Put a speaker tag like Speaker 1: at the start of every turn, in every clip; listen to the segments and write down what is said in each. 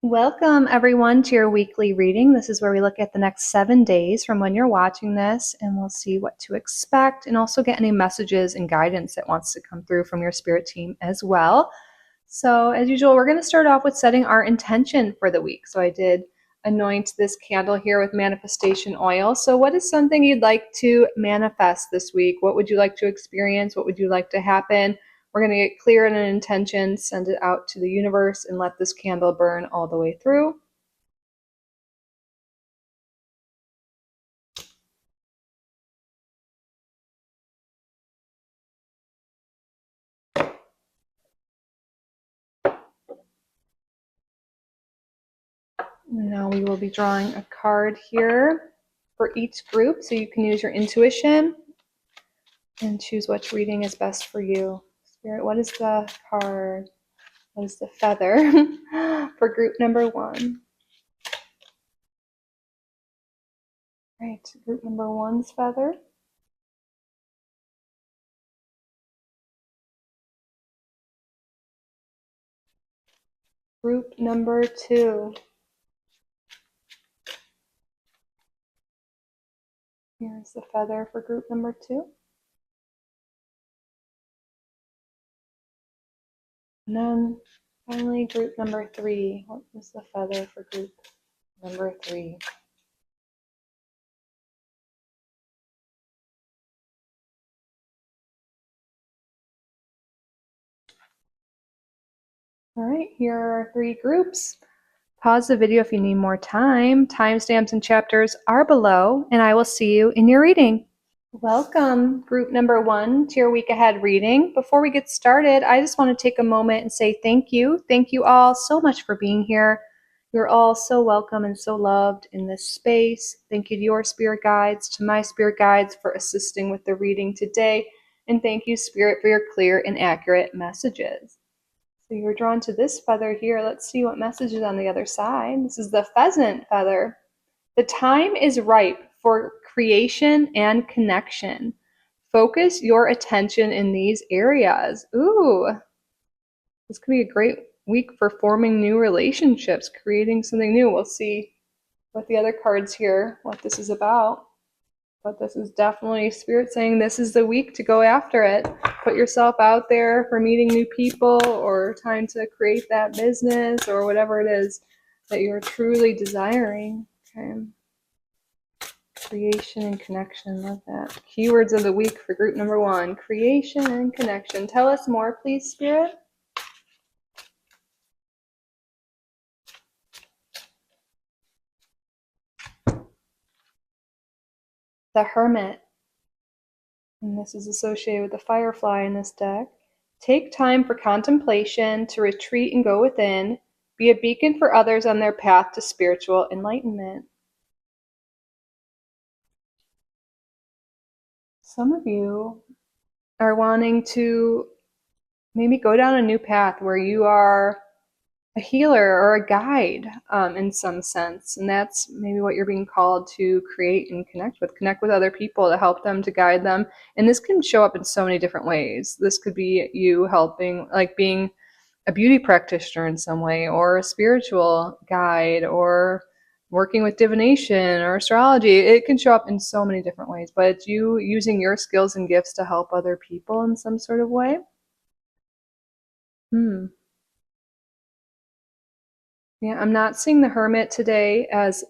Speaker 1: Welcome, everyone, to your weekly reading. This is where we look at the next 7 days from when you're watching this, and we'll see what to expect and also get any messages and guidance that wants to come through from your spirit team as well. So, as usual, we're going to start off with setting our intention for the week. So, I did anoint this candle here with manifestation oil. So, what is something you'd like to manifest this week? What would you like to experience? What would you like to happen? We're going to get clear on an intention, send it out to the universe, and let this candle burn all the way through. Now we will be drawing a card here for each group, so you can use your intuition and choose which reading is best for you. Spirit, what is the card? What is the feather for group number 1? Right, group number 1's feather. Group number 2. Here's the feather for group number 2. And then finally, group number 3. What was the feather for group number 3? All right, here are 3 groups. Pause the video if you need more time. Timestamps and chapters are below, and I will see you in your reading. Welcome, group number 1, to your week ahead reading. Before we get started, I just want to take a moment and say thank you. Thank you all so much for being here. You're all so welcome and so loved in this space. Thank you to your spirit guides, to my spirit guides for assisting with the reading today. And thank you, Spirit, for your clear and accurate messages. So you're drawn to this feather here. Let's see what message is on the other side. This is the pheasant feather. The time is ripe for creation and connection. Focus your attention in these areas. Ooh, this could be a great week for forming new relationships, creating something new. We'll see what the other cards here, what this is about. But this is definitely Spirit saying this is the week to go after it. Put yourself out there for meeting new people or time to create that business or whatever it is that you're truly desiring. Okay. Creation and connection. Love that. Keywords of the week for group number 1. Creation and connection. Tell us more, please, Spirit. The Hermit. And this is associated with the Firefly in this deck. Take time for contemplation, to retreat and go within. Be a beacon for others on their path to spiritual enlightenment. Some of you are wanting to maybe go down a new path where you are a healer or a guide in some sense. And that's maybe what you're being called to create and connect with other people to help them, to guide them. And this can show up in so many different ways. This could be you helping, like being a beauty practitioner in some way, or a spiritual guide, or working with divination or astrology. It can show up in so many different ways, but it's you using your skills and gifts to help other people in some sort of way. Yeah, I'm not seeing the Hermit today as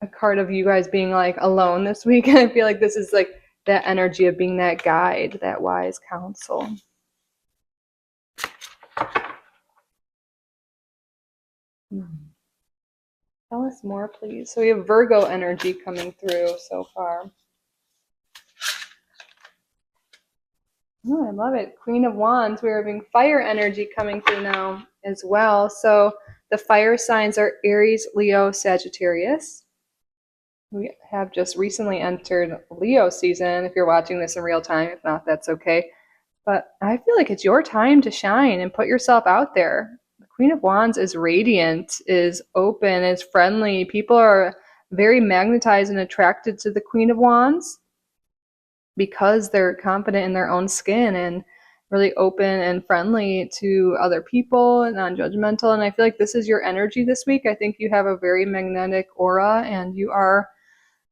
Speaker 1: a card of you guys being like alone this week. I feel like this is like that energy of being that guide, that wise counsel. Tell us more, please. So we have Virgo energy coming through so far. Oh, I love it. Queen of Wands. We're having fire energy coming through now as well. So the fire signs are Aries, Leo, Sagittarius. We have just recently entered Leo season. If you're watching this in real time, if not, that's okay. But I feel like it's your time to shine and put yourself out there. The Queen of Wands is radiant, is open, is friendly. People are very magnetized and attracted to the Queen of Wands because they're confident in their own skin and really open and friendly to other people and non-judgmental. And I feel like this is your energy this week. I think you have a very magnetic aura and you are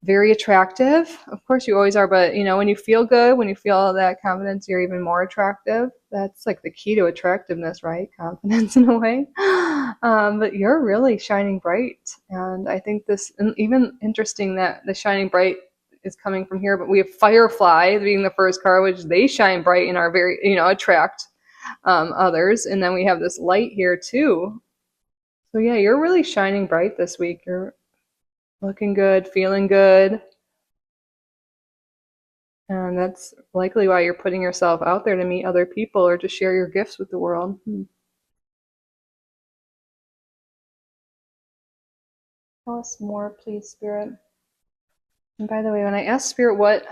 Speaker 1: very attractive. Of course, you always are, but when you feel good, when you feel that confidence, you're even more attractive. That's like the key to attractiveness, right? Confidence in a way. But you're really shining bright. And I think this, and even interesting that the shining bright is coming from here, but we have Firefly being the first card, which they shine bright and are very, attract others. And then we have this light here too. So yeah, you're really shining bright this week. You're looking good, feeling good. And that's likely why you're putting yourself out there to meet other people or to share your gifts with the world. Tell us more, please, Spirit. And by the way, when I asked Spirit what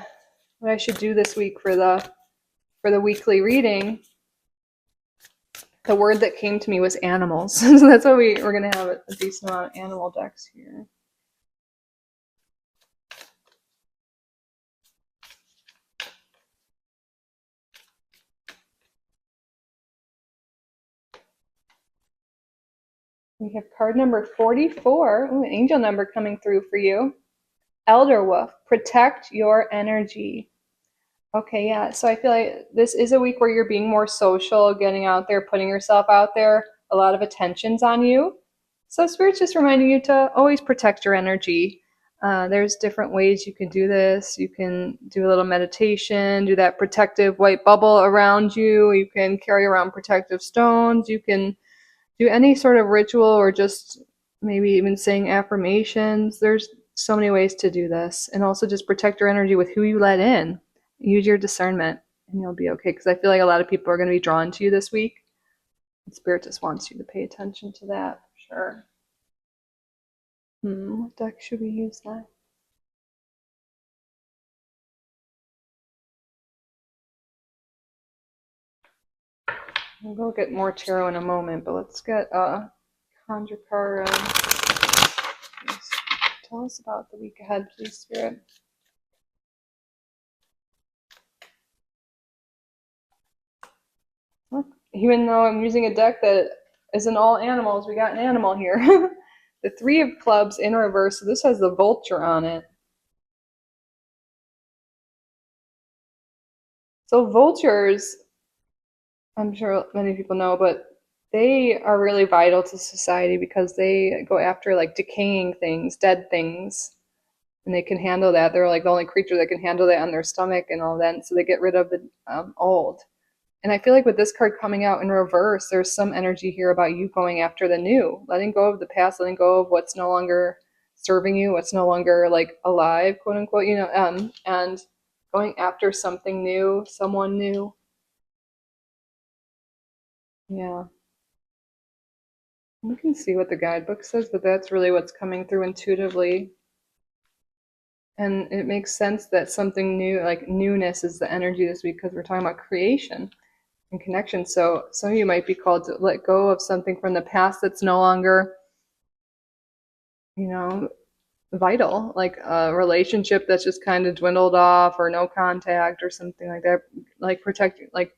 Speaker 1: I should do this week for the weekly reading, the word that came to me was animals. So that's why we're going to have a decent amount of animal decks here. We have card number 44. Ooh, an angel number coming through for you. Elder Wolf, protect your energy. Okay, yeah. So I feel like this is a week where you're being more social, getting out there, putting yourself out there. A lot of attention's on you. So Spirit's just reminding you to always protect your energy. There's different ways you can do this. You can do a little meditation, do that protective white bubble around you. You can carry around protective stones. You can do any sort of ritual or just maybe even saying affirmations. There's so many ways to do this. And also just protect your energy with who you let in. Use your discernment and you'll be okay. Because I feel like a lot of people are going to be drawn to you this week. And Spirit just wants you to pay attention to that for sure. What deck should we use next? We'll get more tarot in a moment, but let's get conjure card. Tell us about the week ahead, please, Spirit. Look, even though I'm using a deck that isn't all animals, we got an animal here. The Three of Clubs in reverse. So this has the vulture on it. So vultures, I'm sure many people know, but they are really vital to society because they go after like decaying things, dead things, and they can handle that. They're like the only creature that can handle that on their stomach and all that. And so they get rid of the old. And I feel like with this card coming out in reverse, there's some energy here about you going after the new, letting go of the past, letting go of what's no longer serving you, what's no longer like alive, quote unquote, and going after something new, someone new. Yeah. We can see what the guidebook says, but that's really what's coming through intuitively. And it makes sense that something new, like newness, is the energy this week because we're talking about creation and connection. So some of you might be called to let go of something from the past that's no longer, vital, like a relationship that's just kind of dwindled off or no contact or something like that. Like protect, like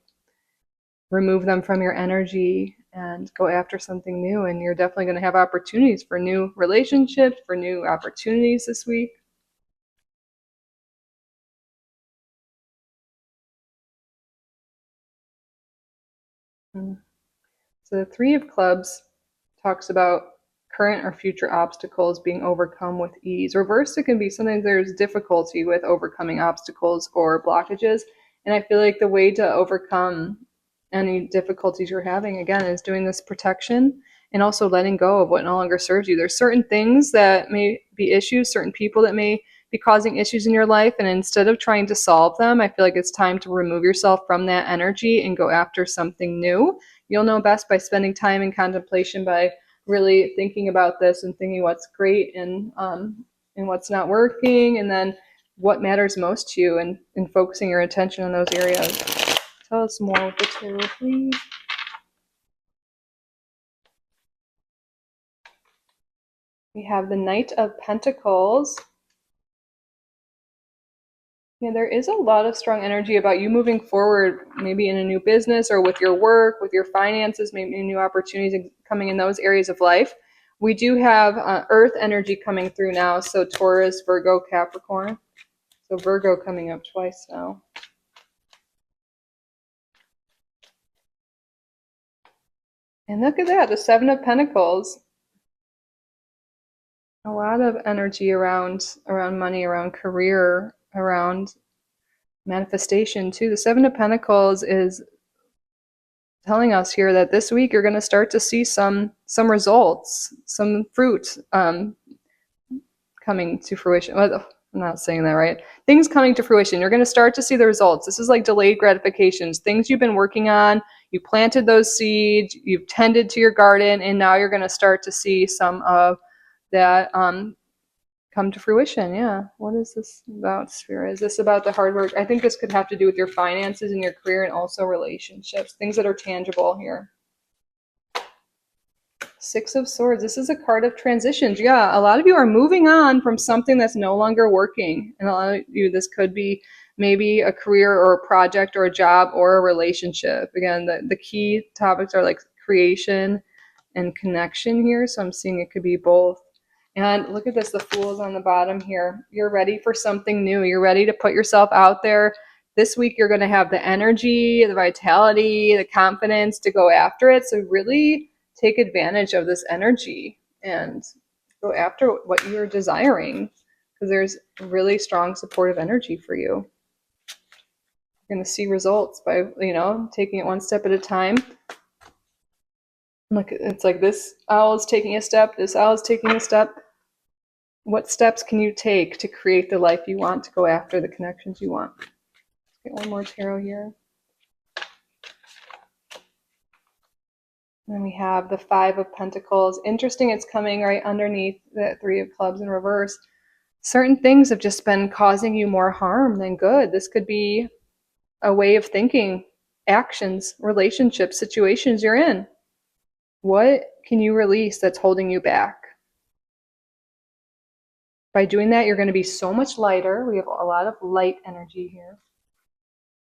Speaker 1: remove them from your energy and go after something new. And you're definitely going to have opportunities for new relationships, for new opportunities this week. So the Three of Clubs talks about current or future obstacles being overcome with ease. Reversed, it can be sometimes there's difficulty with overcoming obstacles or blockages. And I feel like the way to overcome any difficulties you're having, again, is doing this protection and also letting go of what no longer serves you. There's certain things that may be issues, certain people that may be causing issues in your life. And instead of trying to solve them, I feel like it's time to remove yourself from that energy and go after something new. You'll know best by spending time in contemplation, by really thinking about this and thinking what's great and what's not working, and then what matters most to you, and focusing your attention on those areas. Tell us more with the tarot, please. We have the Knight of Pentacles, Yeah, there is a lot of strong energy about you moving forward, maybe in a new business or with your work, with your finances, maybe new opportunities coming in those areas of life. We do have Earth energy coming through now, so Taurus, Virgo, Capricorn. So Virgo coming up twice now. And look at that, the Seven of Pentacles. A lot of energy around money, around career, around manifestation too. The Seven of Pentacles is telling us here that this week you're going to start to see some results, some fruit coming to fruition. Well, I'm not saying that right. Things coming to fruition. You're going to start to see the results. This is like delayed gratifications. Things you've been working on. You planted those seeds. You've tended to your garden, and now you're going to start to see some of that come to fruition. Yeah. What is this about, Spirit? Is this about the hard work? I think this could have to do with your finances and your career and also relationships, things that are tangible here. Six of Swords. This is a card of transitions. Yeah, a lot of you are moving on from something that's no longer working. And a lot of you, this could be maybe a career or a project or a job or a relationship. Again, the key topics are like creation and connection here. So I'm seeing it could be both. And look at this, the Fool's on the bottom here. You're ready for something new. You're ready to put yourself out there. This week, you're going to have the energy, the vitality, the confidence to go after it. So really take advantage of this energy and go after what you're desiring, because there's really strong supportive energy for you. You're going to see results by, taking it one step at a time. Look, it's like this owl is taking a step, this owl is taking a step. What steps can you take to create the life you want, to go after the connections you want? Let's get one more tarot here. And then we have the Five of Pentacles. Interesting, it's coming right underneath the Three of Clubs in reverse. Certain things have just been causing you more harm than good. This could be a way of thinking, actions, relationships, situations you're in. What can you release that's holding you back? By doing that, you're going to be so much lighter. We have a lot of light energy here.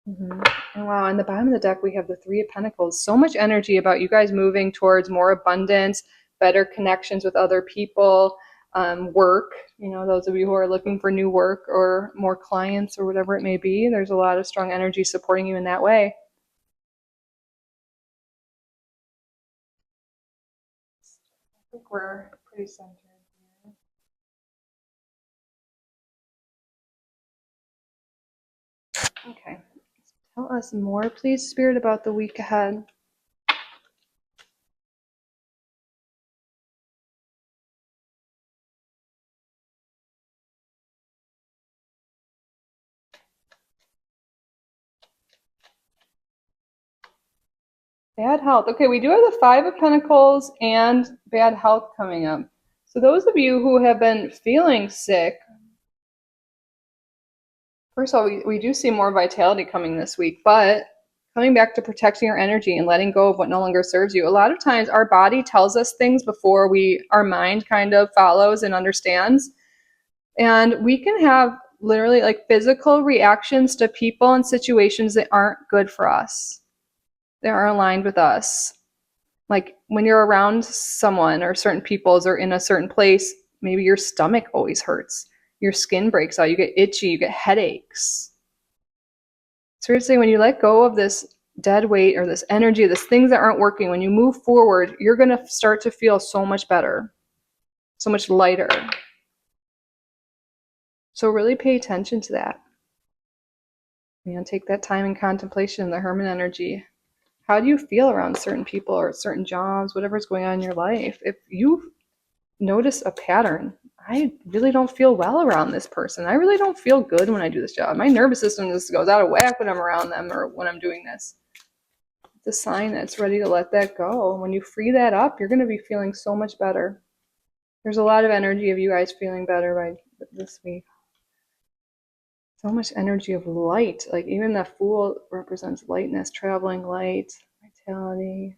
Speaker 1: And wow, on the bottom of the deck, we have the Three of Pentacles. So much energy about you guys moving towards more abundance, better connections with other people, work. Those of you who are looking for new work or more clients or whatever it may be, there's a lot of strong energy supporting you in that way. I think we're pretty centered here. Okay. Tell us more, please, Spirit, about the week ahead. Bad health. Okay, we do have the Five of Pentacles and bad health coming up. So those of you who have been feeling sick, first of all, we do see more vitality coming this week, but coming back to protecting your energy and letting go of what no longer serves you. A lot of times our body tells us things before our mind kind of follows and understands. And we can have literally like physical reactions to people and situations that aren't good for us. They aren't aligned with us. Like when you're around someone or certain peoples or in a certain place, maybe your stomach always hurts. Your skin breaks out. You get itchy. You get headaches. Seriously, when you let go of this dead weight or this energy, this things that aren't working, when you move forward, you're going to start to feel so much better, so much lighter. So really pay attention to that. Take that time in contemplation, the Hermit energy. How do you feel around certain people or certain jobs, whatever's going on in your life? If you notice a pattern, I really don't feel well around this person. I really don't feel good when I do this job. My nervous system just goes out of whack when I'm around them or when I'm doing this. It's a sign that it's ready to let that go. When you free that up, you're going to be feeling so much better. There's a lot of energy of you guys feeling better by this week. So much energy of light. Like even the Fool represents lightness, traveling light, vitality.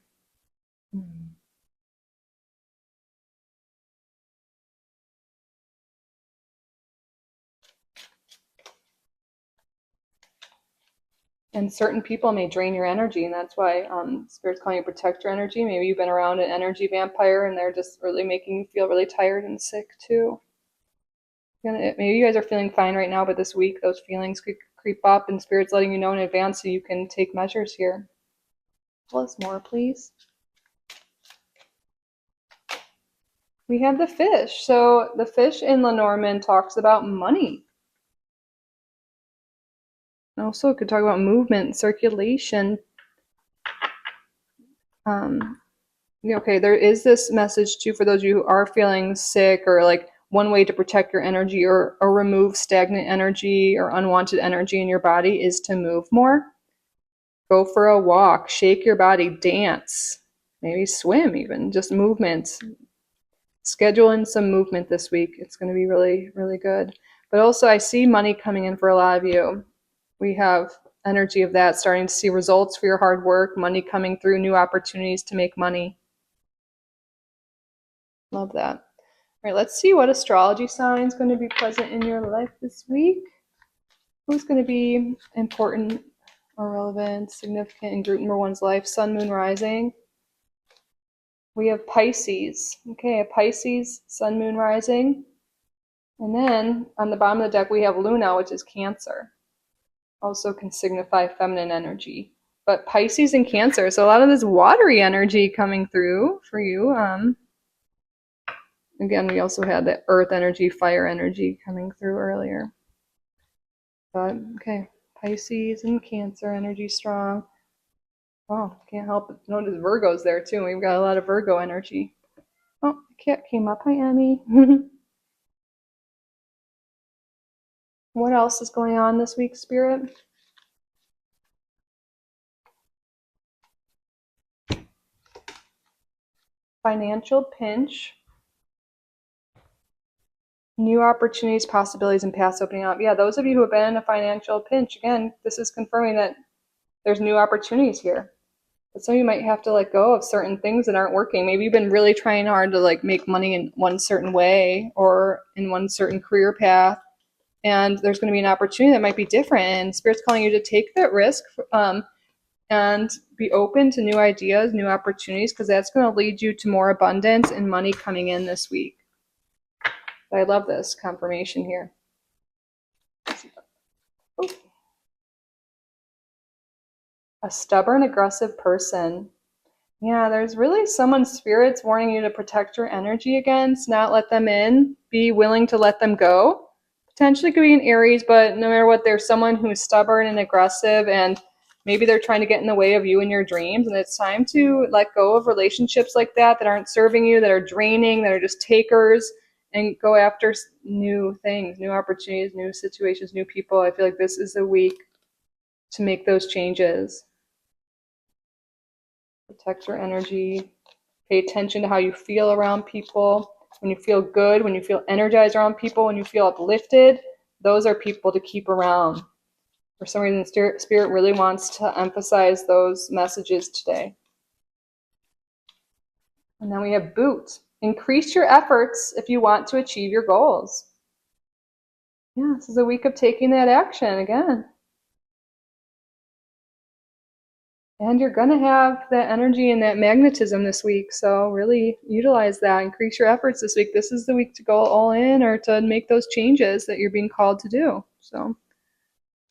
Speaker 1: And certain people may drain your energy, and that's why Spirit's calling you to protect your energy. Maybe you've been around an energy vampire and they're just really making you feel really tired and sick too. Maybe you guys are feeling fine right now, but this week those feelings could creep up, and Spirit's letting you know in advance so you can take measures here. Tell us more, please. We have the fish. So the fish in Lenormand talks about money. Also, it could talk about movement, circulation. Okay, there is this message too for those of you who are feeling sick, or like one way to protect your energy or remove stagnant energy or unwanted energy in your body is to move more. Go for a walk, shake your body, dance, maybe swim even, just movement. Schedule in some movement this week. It's going to be really, really good. But also I see money coming in for a lot of you. We have energy of that, starting to see results for your hard work, money coming through, new opportunities to make money. Love that. All right, let's see what astrology sign is going to be present in your life this week. Who's going to be important or relevant, significant in group number one's life? Sun, moon, rising. We have Pisces. Okay, a Pisces, sun, moon, rising. And then on the bottom of the deck, we have Luna, which is Cancer. Also can signify feminine energy. But Pisces and Cancer, so a lot of this watery energy coming through for you. Again, we also had the earth energy, fire energy coming through earlier. But, okay, Pisces and Cancer energy strong. Oh, can't help but notice Virgo's there too. We've got a lot of Virgo energy. Oh, the cat came up. Hi, Emmy. What else is going on this week, Spirit? Financial pinch. New opportunities, possibilities, and paths opening up. Yeah, those of you who have been in a financial pinch, again, this is confirming that there's new opportunities here. But some of you might have to let go of certain things that aren't working. Maybe you've been really trying hard to like make money in one certain way or in one certain career path, and there's going to be an opportunity that might be different, and Spirit's calling you to take that risk and be open to new ideas, new opportunities, because that's going to lead you to more abundance and money coming in this week. I love this confirmation here. Ooh. A stubborn, aggressive person. Yeah, there's really someone's Spirit's warning you to protect your energy against, not let them in, be willing to let them go. Potentially could be an Aries, but no matter what, there's someone who's stubborn and aggressive, and maybe they're trying to get in the way of you and your dreams, and it's time to let go of relationships like that aren't serving you, that are draining, that are just takers, and go after new things, new opportunities, new situations, new people. I feel like this is a week to make those changes. Protect your energy. Pay attention to how you feel around people. When you feel good, when you feel energized around people, when you feel uplifted, those are people to keep around. For some reason, Spirit really wants to emphasize those messages today. And then we have Boot. Increase your efforts if you want to achieve your goals. Yeah, this is a week of taking that action again. And you're going to have that energy and that magnetism this week. So really utilize that. Increase your efforts this week. This is the week to go all in or to make those changes that you're being called to do. So,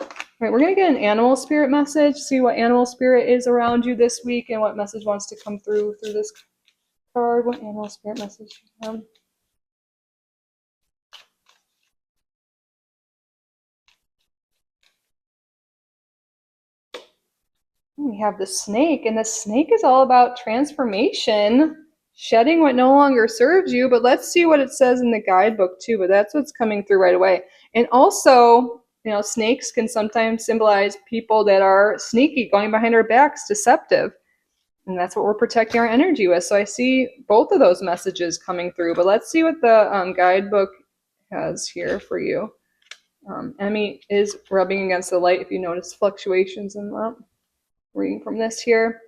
Speaker 1: all right, we're going to get an animal spirit message, see what animal spirit is around you this week and what message wants to come through this card. What animal spirit message you have? We have the snake, and the snake is all about transformation, shedding what no longer serves you. But let's see what it says in the guidebook too, but that's what's coming through right away. And also, snakes can sometimes symbolize people that are sneaky, going behind our backs, deceptive. And that's what we're protecting our energy with. So I see both of those messages coming through, but let's see what the guidebook has here for you. Emmy is rubbing against the light if you notice fluctuations in that. Reading from this here.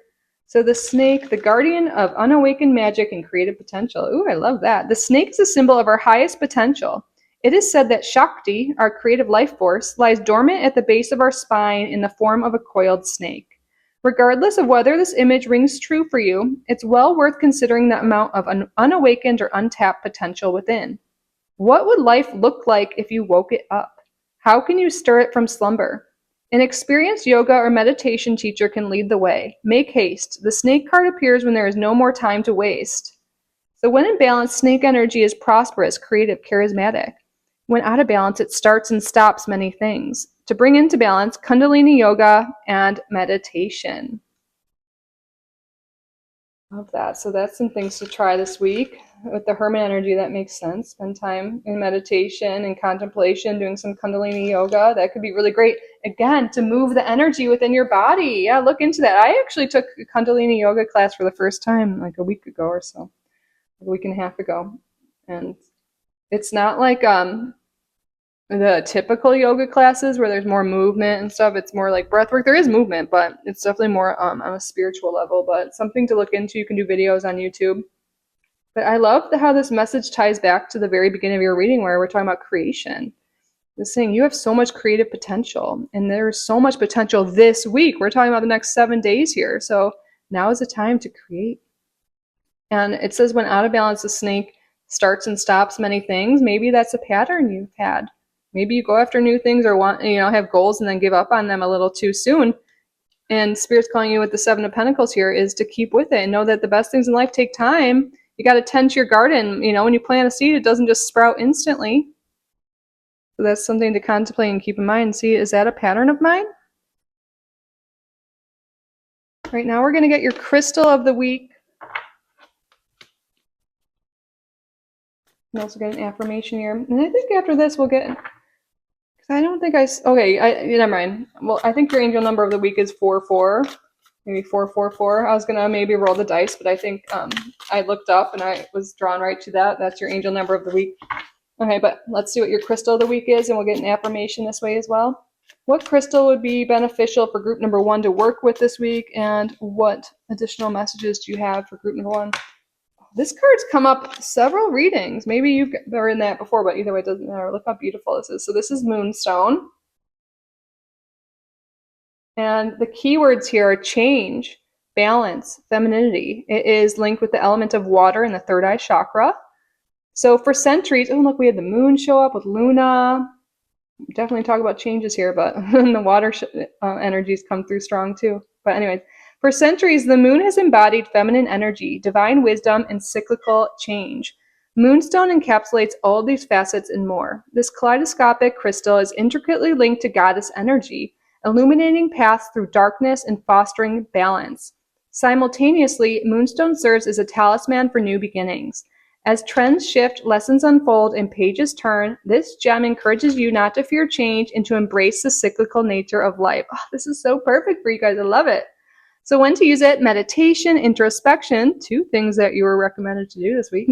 Speaker 1: So the snake, the guardian of unawakened magic and creative potential. Ooh, I love that. The snake is a symbol of our highest potential. It is said that Shakti, our creative life force, lies dormant at the base of our spine in the form of a coiled snake. Regardless of whether this image rings true for you, it's well worth considering the amount of unawakened or untapped potential within. What would life look like if you woke it up? How can you stir it from slumber? An experienced yoga or meditation teacher can lead the way. Make haste. The snake card appears when there is no more time to waste. So when in balance, snake energy is prosperous, creative, charismatic. When out of balance, it starts and stops many things. To bring into balance, Kundalini yoga and meditation. Love that. So that's some things to try this week. With the Hermit energy, that makes sense. Spend time in meditation and contemplation, doing some Kundalini yoga. That could be really great. Again, to move the energy within your body. Yeah, look into that. I actually took a Kundalini yoga class for the first time like a week ago or so, a week and a half ago. And it's not like the typical yoga classes where there's more movement and stuff. It's more like breath work. There is movement, but it's definitely more on a spiritual level, but something to look into. You can do videos on YouTube. But I love how this message ties back to the very beginning of your reading where we're talking about creation. This saying you have so much creative potential, and there's so much potential this week. We're talking about the next 7 days here. So now is the time to create. And it says when out of balance, the snake starts and stops many things. Maybe that's a pattern you've had. Maybe you go after new things or want, have goals and then give up on them a little too soon. And Spirit's calling you with the Seven of Pentacles here is to keep with it and know that the best things in life take time. You got to tend to your garden. When you plant a seed, it doesn't just sprout instantly. So that's something to contemplate and keep in mind. See, is that a pattern of mine? Right now, we're going to get your crystal of the week. And also get an affirmation here. And I think after this, we'll get... I don't think never mind. Well, I think your angel number of the week is 44. Maybe 444. I was going to maybe roll the dice, but I think I looked up and I was drawn right to that. That's your angel number of the week. Okay, but let's see what your crystal of the week is, and we'll get an affirmation this way as well. What crystal would be beneficial for group number 1 to work with this week, and what additional messages do you have for group number 1? This card's come up several readings. Maybe you've been in that before, but either way, it doesn't matter. Look how beautiful this is. So this is Moonstone. And the keywords here are change, balance, femininity. It is linked with the element of water in the third eye chakra. So for centuries, oh look, we had the moon show up with Luna. Definitely talk about changes here, but the water energies come through strong too. But anyways, for centuries, the moon has embodied feminine energy, divine wisdom, and cyclical change. Moonstone encapsulates all of these facets and more. This kaleidoscopic crystal is intricately linked to goddess energy, illuminating paths through darkness and fostering balance. Simultaneously, Moonstone serves as a talisman for new beginnings. As trends shift, lessons unfold, and pages turn, this gem encourages you not to fear change and to embrace the cyclical nature of life. Oh, this is so perfect for you guys. I love it. So when to use it? Meditation, introspection, 2 things that you were recommended to do this week,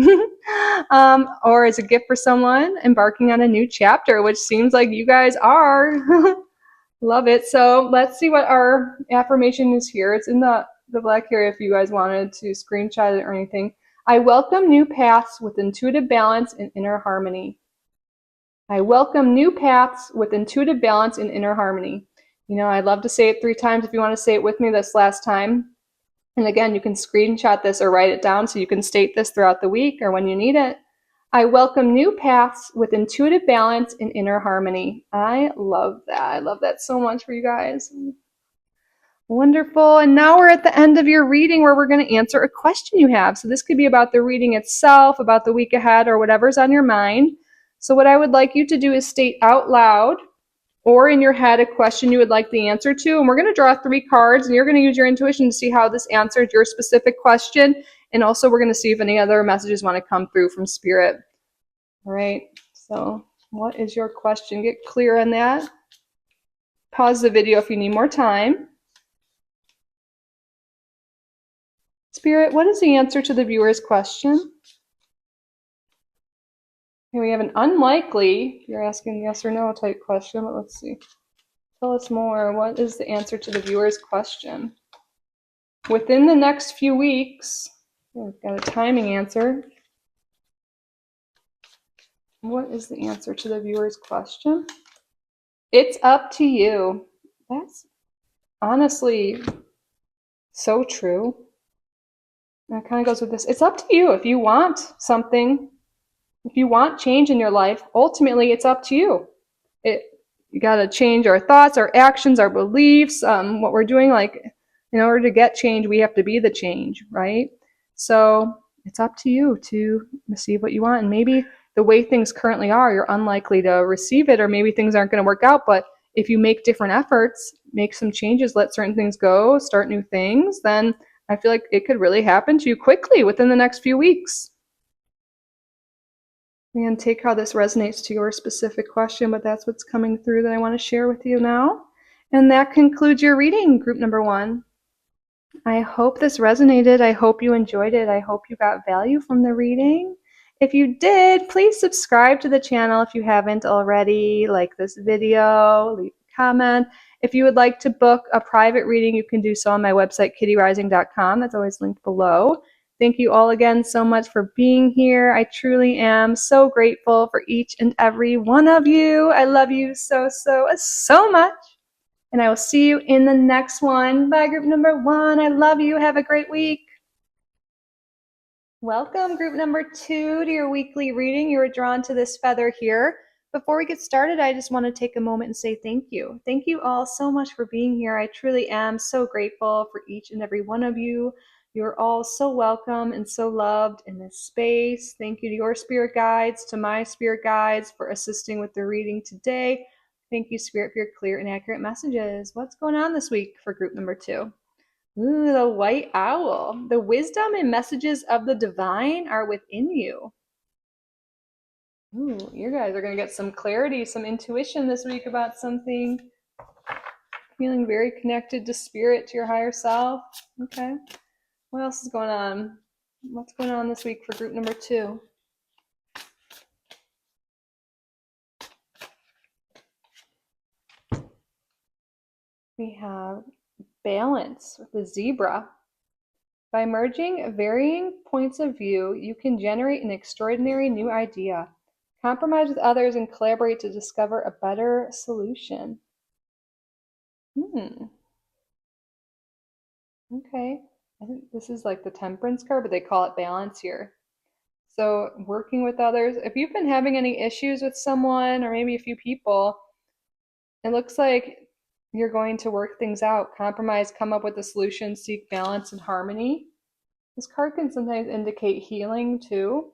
Speaker 1: or as a gift for someone embarking on a new chapter, which seems like you guys are. Love it. So let's see what our affirmation is here. It's in the black area if you guys wanted to screenshot it or anything. I welcome new paths with intuitive balance and inner harmony. I welcome new paths with intuitive balance and inner harmony. I'd love to say it 3 times if you want to say it with me this last time. And again, you can screenshot this or write it down so you can state this throughout the week or when you need it. I welcome new paths with intuitive balance and inner harmony. I love that. I love that so much for you guys. Wonderful. And now we're at the end of your reading where we're going to answer a question you have. So this could be about the reading itself, about the week ahead, or whatever's on your mind. So what I would like you to do is state out loud or in your head a question you would like the answer to. And we're going to draw 3 cards, and you're going to use your intuition to see how this answered your specific question. And also we're going to see if any other messages want to come through from Spirit. All right. So what is your question? Get clear on that. Pause the video if you need more time. Spirit, what is the answer to the viewer's question? Here we have an unlikely, you're asking yes or no type question, but let's see. Tell us more. What is the answer to the viewer's question? Within the next few weeks, we've got a timing answer. What is the answer to the viewer's question? It's up to you. That's honestly so true. And it kind of goes with this. It's up to you if you want something, if you want change in your life. Ultimately, it's up to you. It you got to change our thoughts, our actions, our beliefs, what we're doing. Like in order to get change, we have to be the change, right? So it's up to you to receive what you want. And maybe the way things currently are, you're unlikely to receive it, or maybe things aren't going to work out. But if you make different efforts, make some changes, let certain things go, start new things, then I feel like it could really happen to you quickly within the next few weeks. And take how this resonates to your specific question, but that's what's coming through that I want to share with you now. And that concludes your reading, group number 1. I hope this resonated. I hope you enjoyed it. I hope you got value from the reading. If you did, please subscribe to the channel if you haven't already. Like this video, leave a comment. If you would like to book a private reading, you can do so on my website, kittyrising.com. That's always linked below. Thank you all again so much for being here. I truly am so grateful for each and every one of you. I love you so, so, so much. And I will see you in the next one. Bye, group number 1. I love you. Have a great week. Welcome, group number 2, to your weekly reading. You were drawn to this feather here. Before we get started, I just want to take a moment and say thank you. Thank you all so much for being here. I truly am so grateful for each and every one of you. You're all so welcome and so loved in this space. Thank you to your spirit guides, to my spirit guides for assisting with the reading today. Thank you, Spirit, for your clear and accurate messages. What's going on this week for group number 2? Ooh, the white owl. The wisdom and messages of the divine are within you. Ooh, you guys are going to get some clarity, some intuition this week about something. Feeling very connected to spirit, to your higher self. Okay. What else is going on? What's going on this week for group number 2? We have balance with the zebra. By merging varying points of view, you can generate an extraordinary new idea. Compromise with others and collaborate to discover a better solution. Okay. I think this is like the temperance card, but they call it balance here. So working with others, if you've been having any issues with someone or maybe a few people, it looks like you're going to work things out, compromise, come up with a solution, seek balance and harmony. This card can sometimes indicate healing too.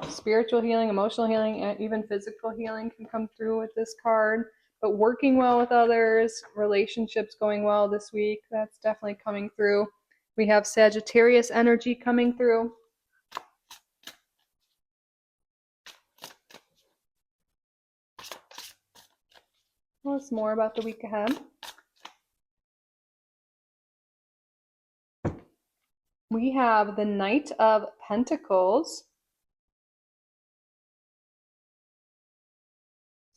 Speaker 1: Spiritual healing, emotional healing, and even physical healing can come through with this card. But working well with others, relationships going well this week, that's definitely coming through. We have Sagittarius energy coming through. Tell us more about the week ahead. We have the Knight of Pentacles.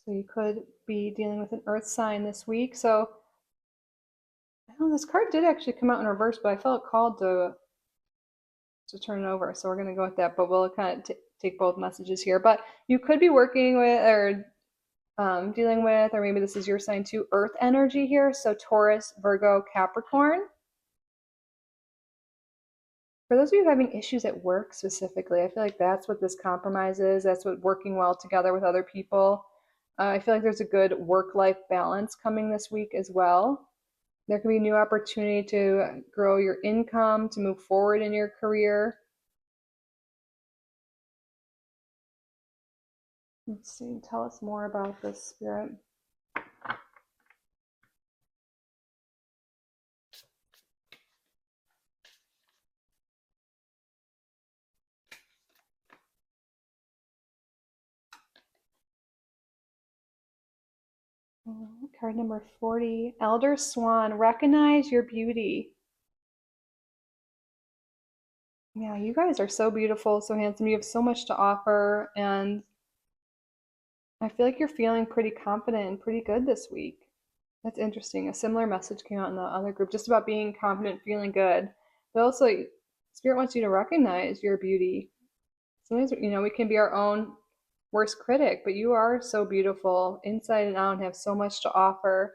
Speaker 1: So you could be dealing with an earth sign this week. So I don't know, this card did actually come out in reverse, but I felt called to turn it over. So we're going to go with that, but we'll kind of take both messages here. But you could be working with or dealing with, or maybe this is your sign too, earth energy here. So Taurus, Virgo, Capricorn. For those of you having issues at work specifically, I feel like that's what this compromise is. That's what working well together with other people. I feel like there's a good work-life balance coming this week as well. There could be a new opportunity to grow your income, to move forward in your career. Let's see, tell us more about this, Spirit. Card number 40, Elder Swan, recognize your beauty. Yeah, you guys are so beautiful, so handsome. You have so much to offer, and I feel like you're feeling pretty confident and pretty good this week. That's interesting. A similar message came out in the other group, just about being confident, feeling good. But also, Spirit wants you to recognize your beauty. Sometimes, we can be our own worst critic, but you are so beautiful inside and out and have so much to offer.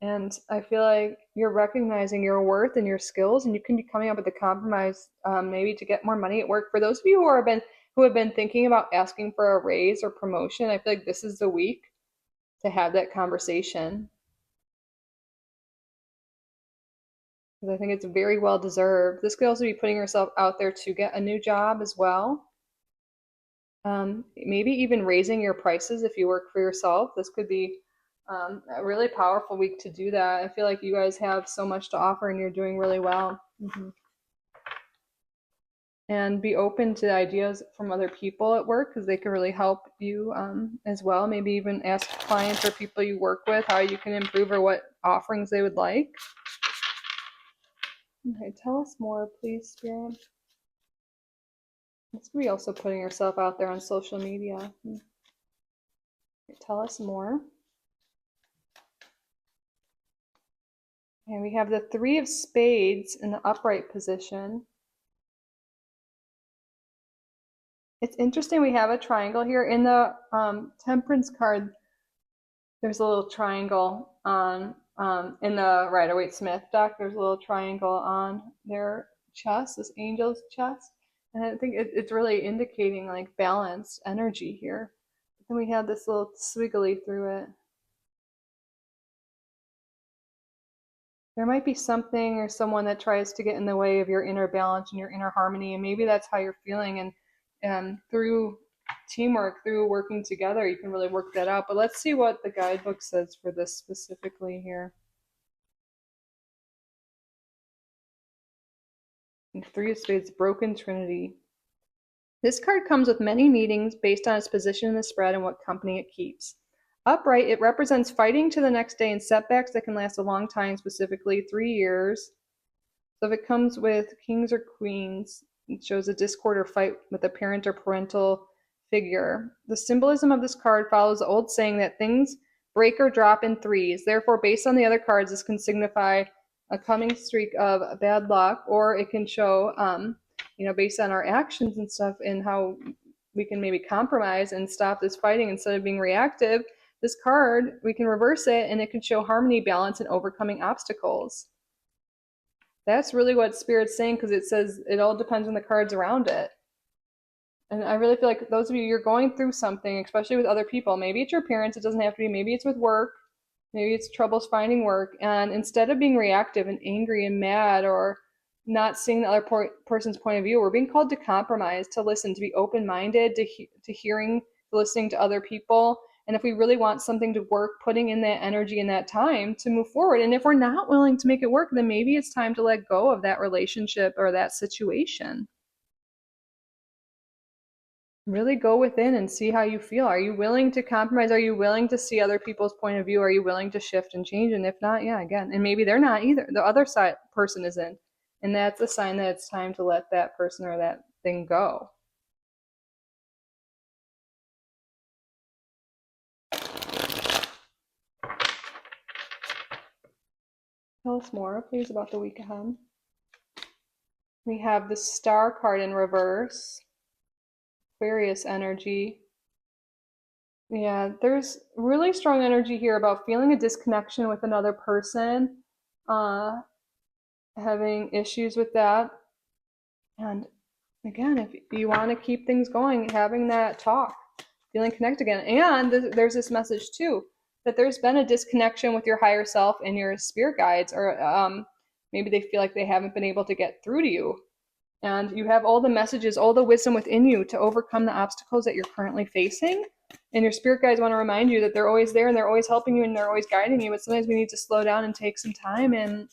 Speaker 1: And I feel like you're recognizing your worth and your skills, and you can be coming up with a compromise, maybe to get more money at work. For those of you who have been thinking about asking for a raise or promotion, I feel like this is the week to have that conversation, because I think it's very well deserved. This could also be putting yourself out there to get a new job as well. Maybe even raising your prices if you work for yourself. This could be a really powerful week to do that. I feel like you guys have so much to offer and you're doing really well. And be open to ideas from other people at work, because they can really help you as well. Maybe even ask clients or people you work with how you can improve or what offerings they would like. Okay, tell us more, please, Spirit. This could be also putting yourself out there on social media. Okay, tell us more. And we have the Three of Spades in the upright position. It's interesting, we have a triangle here. In the Temperance card, there's a little triangle on, in the Rider-Waite-Smith deck, there's a little triangle on their chest, this angel's chest. And I think it's really indicating like balanced energy here. But then we have this little squiggly through it. There might be something or someone that tries to get in the way of your inner balance and your inner harmony, and maybe that's how you're feeling. And through teamwork, through working together, you can really work that out. But let's see what the guidebook says for this specifically here. And Three of Spades, Broken Trinity. This card comes with many meanings based on its position in the spread and what company it keeps. Upright, it represents fighting to the next day and setbacks that can last a long time, specifically 3 years. So if it comes with kings or queens, it shows a discord or fight with a parent or parental figure. The symbolism of this card follows the old saying that things break or drop in threes. Therefore, based on the other cards, this can signify a coming streak of bad luck, or it can show, based on our actions and stuff, and how we can maybe compromise and stop this fighting instead of being reactive. This card, we can reverse it, and it can show harmony, balance, and overcoming obstacles. That's really what Spirit's saying, because it says it all depends on the cards around it. And I really feel like those of you, you're going through something, especially with other people. Maybe it's your parents, it doesn't have to be. Maybe it's with work. Maybe it's troubles finding work. And instead of being reactive and angry and mad, or not seeing the other person's point of view, we're being called to compromise, to listen, to be open-minded, to hearing, to listening to other people. And if we really want something to work, putting in that energy and that time to move forward. And if we're not willing to make it work, then maybe it's time to let go of that relationship or that situation. Really go within and see how you feel. Are you willing to compromise? Are you willing to see other people's point of view? Are you willing to shift and change? And if not, yeah, again, and maybe they're not either. The other side person isn't. And that's a sign that it's time to let that person or that thing go. Tell us more, please, about the week ahead. We have the Star card in reverse. Aquarius energy. Yeah, there's really strong energy here about feeling a disconnection with another person, having issues with that. And again, if you want to keep things going, having that talk, feeling connected again. And there's this message too, that there's been a disconnection with your higher self and your spirit guides, or maybe they feel like they haven't been able to get through to you. And you have all the messages, all the wisdom within you to overcome the obstacles that you're currently facing. And your spirit guides want to remind you that they're always there and they're always helping you and they're always guiding you. But sometimes we need to slow down and take some time and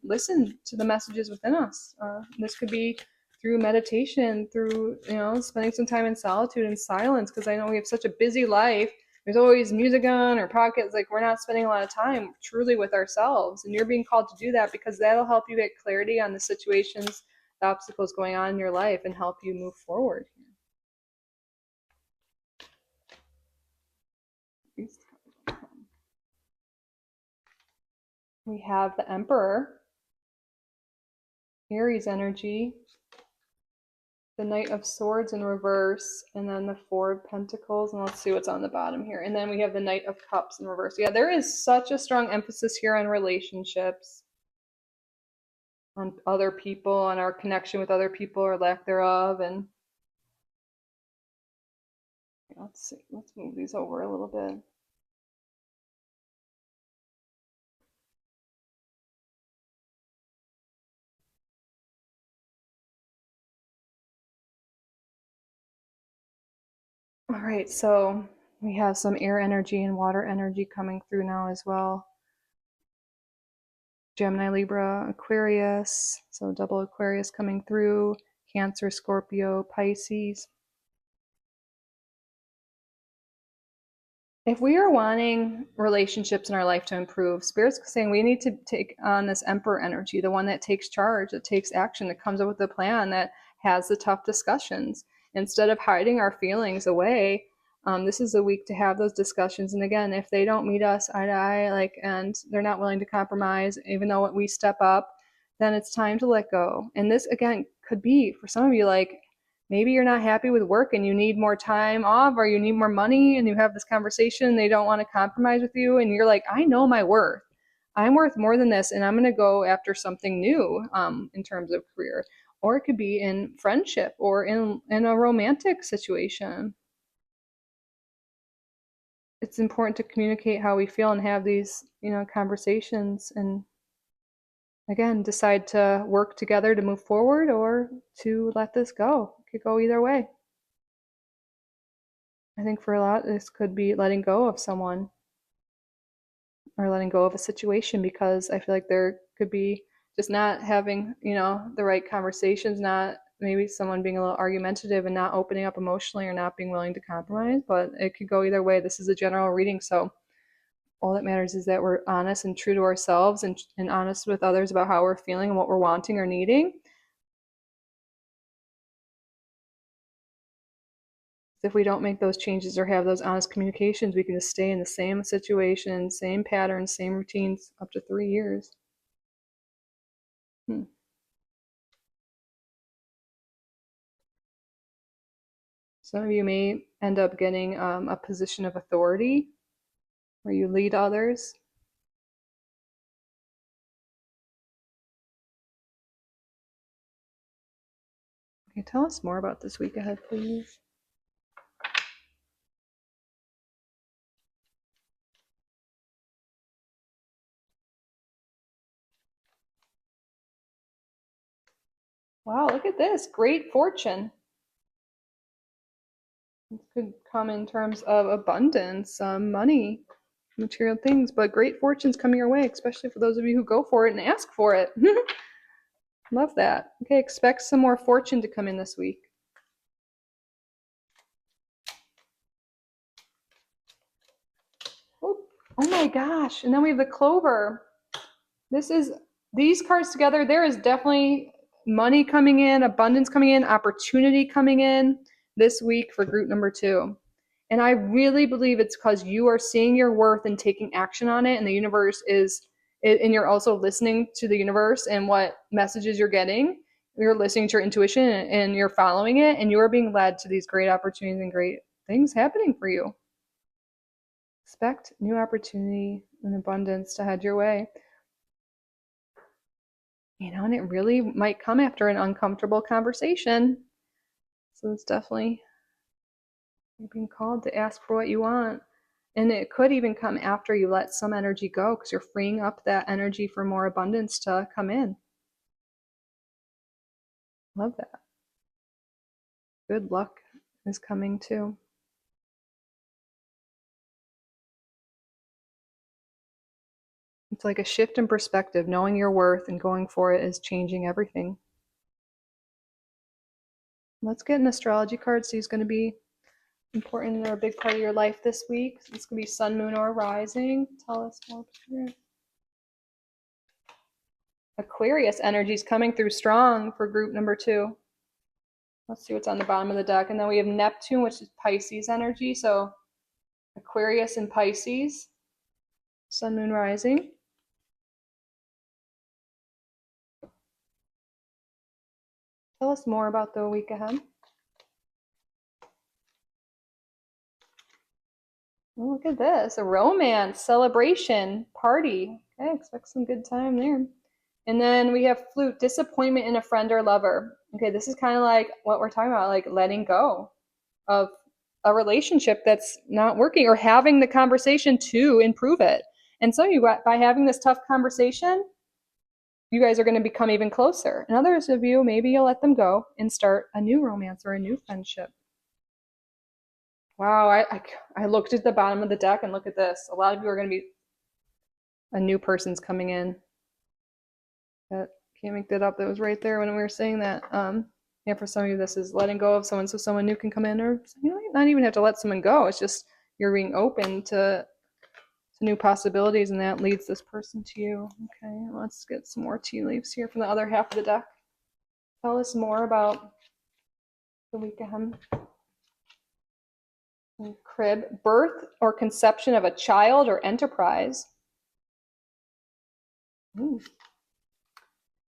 Speaker 1: listen to the messages within us. This could be through meditation, through spending some time in solitude and silence, because I know we have such a busy life. There's always music on or podcasts. Like, we're not spending a lot of time truly with ourselves. And you're being called to do that, because that'll help you get clarity on the situations, the obstacles going on in your life, and help you move forward. We have the Emperor, Aries energy. the Knight of Swords in reverse, and then the Four of Pentacles, and let's see what's on the bottom here. And then we have the Knight of Cups in reverse. Yeah, there is such a strong emphasis here on relationships, on other people, on our connection with other people or lack thereof. And let's see, let's move these over a little bit. All right, so we have some air energy and water energy coming through now as well. Gemini, Libra, Aquarius, so double Aquarius coming through, Cancer, Scorpio, Pisces. If we are wanting relationships in our life to improve, Spirit's saying we need to take on this Emperor energy, the one that takes charge, that takes action, that comes up with a plan, that has the tough discussions. Instead of hiding our feelings away, this is a week to have those discussions. And again, if they don't meet us eye to eye, and they're not willing to compromise, even though we step up, then it's time to let go. And this, again, could be for some of you, maybe you're not happy with work and you need more time off, or you need more money, and you have this conversation and they don't want to compromise with you, and you're like, I know my worth. I'm worth more than this, and I'm going to go after something new in terms of career. Or it could be in friendship or in a romantic situation. It's important to communicate how we feel and have these, conversations, and again, decide to work together to move forward or to let this go. It could go either way. I think for a lot, this could be letting go of someone or letting go of a situation, because I feel like there could be just not having, the right conversations, not maybe someone being a little argumentative and not opening up emotionally or not being willing to compromise, but it could go either way. This is a general reading, so all that matters is that we're honest and true to ourselves, and honest with others about how we're feeling and what we're wanting or needing. If we don't make those changes or have those honest communications, we can just stay in the same situation, same patterns, same routines up to 3 years. Some of you may end up getting a position of authority where you lead others. Okay, tell us more about this week ahead, please. Wow, look at this. Great fortune. This could come in terms of abundance, money, material things, but great fortune's coming your way, especially for those of you who go for it and ask for it. Love that. Okay, expect some more fortune to come in this week. Oh my gosh. And then we have the Clover. These cards together, there is definitely money coming in, abundance coming in, opportunity coming in this week for group number 2. And I really believe it's because you are seeing your worth and taking action on it, and the universe is, and you're also listening to the universe and what messages you're getting. You're listening to your intuition and you're following it, and you are being led to these great opportunities and great things happening for you. Expect new opportunity and abundance to head your way. And it really might come after an uncomfortable conversation. So it's definitely, you're being called to ask for what you want. And it could even come after you let some energy go, because you're freeing up that energy for more abundance to come in. Love that. Good luck is coming too. It's like a shift in perspective. Knowing your worth and going for it is changing everything. Let's get an astrology card. See who's going to be important or a big part of your life this week. This could be sun, moon, or rising. Tell us more. Aquarius energy is coming through strong for group number 2. Let's see what's on the bottom of the deck. And then we have Neptune, which is Pisces energy. So Aquarius and Pisces, sun, moon, rising. Tell us more about the week ahead. Oh, look at this, a romance, celebration, party. Okay, expect some good time there. And then we have flute, disappointment in a friend or lover. Okay, this is kind of like what we're talking about, like letting go of a relationship that's not working or having the conversation to improve it. And so by having this tough conversation, you guys are going to become even closer. And others of you, maybe you'll let them go and start a new romance or a new friendship. Wow, I looked at the bottom of the deck and look at this. A lot of you are going to be a new person's coming in. That can't make that up. That was right there when we were saying that. Yeah, for some of you, this is letting go of someone so someone new can come in, or you know, not even have to let someone go. It's just you're being open to new possibilities, and that leads this person to you. Okay, let's get some more tea leaves here from the other half of the deck. Tell us more about the week ahead. Crib, birth or conception of a child or enterprise. Ooh.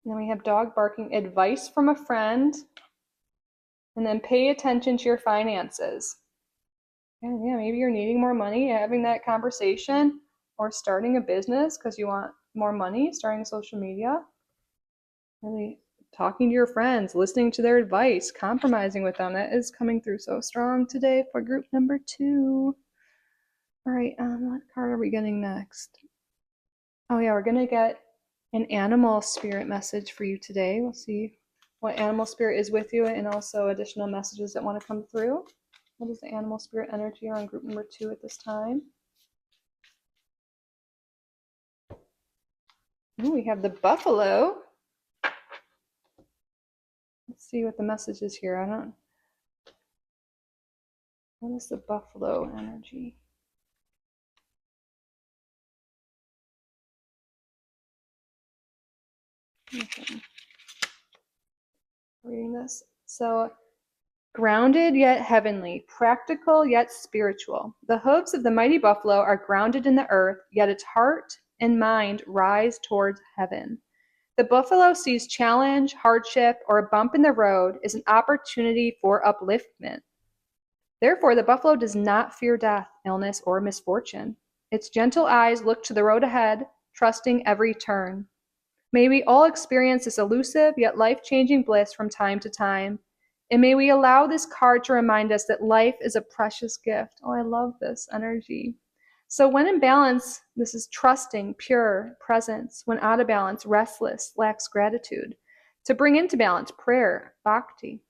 Speaker 1: And then we have dog barking, advice from a friend, and then pay attention to your finances. And yeah, maybe you're needing more money, having that conversation, or starting a business because you want more money, starting social media. Really talking to your friends, listening to their advice, compromising with them. That is coming through so strong today for group number 2. All right, what card are we getting next? Oh yeah, we're gonna get an animal spirit message for you today. We'll see what animal spirit is with you and also additional messages that want to come through. What is the animal spirit energy on group number 2 at this time? Ooh, we have the buffalo. Let's see what the message is here. What is the buffalo energy? Okay. Reading this. So, grounded yet heavenly, practical yet spiritual. The hooves of the mighty buffalo are grounded in the earth, yet its heart and mind rise towards heaven. The buffalo sees challenge, hardship, or a bump in the road as an opportunity for upliftment. Therefore, the buffalo does not fear death, illness, or misfortune. Its gentle eyes look to the road ahead, trusting every turn. May we all experience this elusive yet life-changing bliss from time to time. And may we allow this card to remind us that life is a precious gift. Oh, I love this energy. So when in balance, this is trusting, pure presence. When out of balance, restless, lacks gratitude. To bring into balance, prayer, bhakti.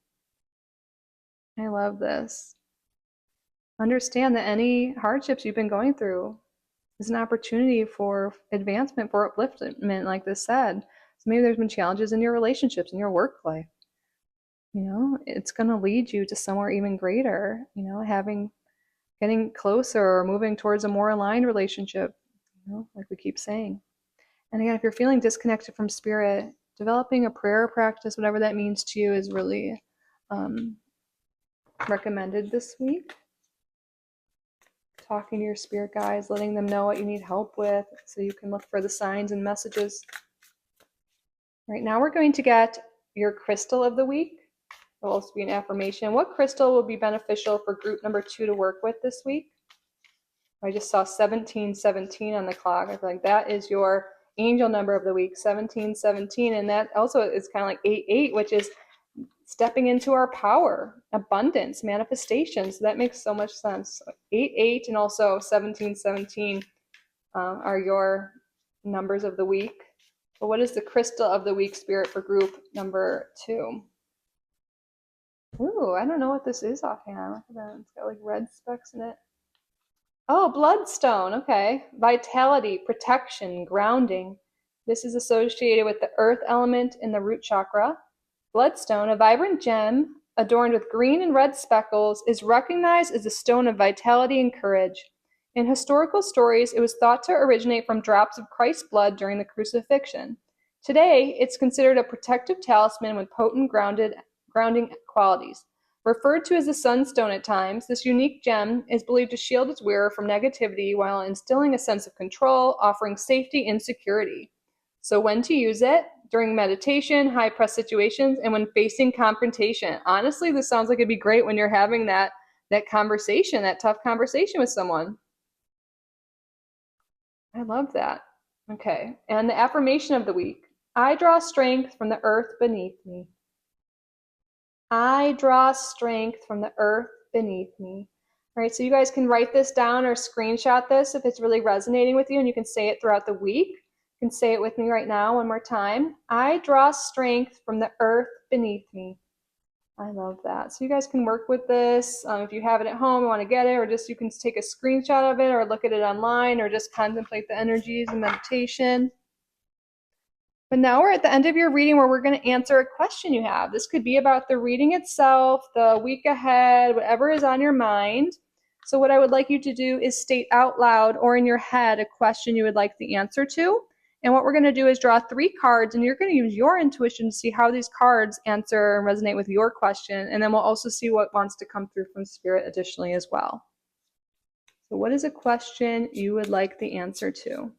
Speaker 1: I love this. Understand that any hardships you've been going through is an opportunity for advancement, for upliftment, like this said. So maybe there's been challenges in your relationships, in your work life. You know, it's going to lead you to somewhere even greater, you know, getting closer or moving towards a more aligned relationship, you know, like we keep saying. And again, if you're feeling disconnected from spirit, developing a prayer practice, whatever that means to you, is really recommended this week. Talking to your spirit guides, letting them know what you need help with so you can look for the signs and messages. Right now we're going to get your crystal of the week. It will also be an affirmation. What crystal will be beneficial for group number 2 to work with this week? I just saw 1717 on the clock. I feel like that is your angel number of the week, 1717. And that also is kind of like 88, which is stepping into our power, abundance, manifestation. So that makes so much sense. 88 and also 1717 are your numbers of the week. But what is the crystal of the week spirit for group number 2? Ooh, I don't know what this is offhand. Look at that. It's got like red specks in it. Oh, bloodstone. Okay. Vitality, protection, grounding. This is associated with the earth element in the root chakra. Bloodstone, a vibrant gem adorned with green and red speckles, is recognized as a stone of vitality and courage. In historical stories, it was thought to originate from drops of Christ's blood during the crucifixion. Today, it's considered a protective talisman with potent grounding qualities. Referred to as the sunstone at times, this unique gem is believed to shield its wearer from negativity while instilling a sense of control, offering safety and security. So when to use it? during meditation, high press situations, and when facing confrontation. Honestly, this sounds like it'd be great when you're having that conversation, that tough conversation with someone. I love that. Okay, and the affirmation of the week. I draw strength from the earth beneath me. I draw strength from the earth beneath me. All right, so you guys can write this down or screenshot this if it's really resonating with you, and you can say it throughout the week. You can say it with me right now one more time. I draw strength from the earth beneath me. I love that. So you guys can work with this. If you have it at home and want to get it, or just you can take a screenshot of it or look at it online or just contemplate the energies and meditation. But now we're at the end of your reading where we're going to answer a question you have. This could be about the reading itself, the week ahead, whatever is on your mind. So what I would like you to do is state out loud or in your head a question you would like the answer to. And what we're going to do is draw 3 cards, and you're going to use your intuition to see how these cards answer and resonate with your question. And then we'll also see what wants to come through from Spirit additionally as well. So what is a question you would like the answer to?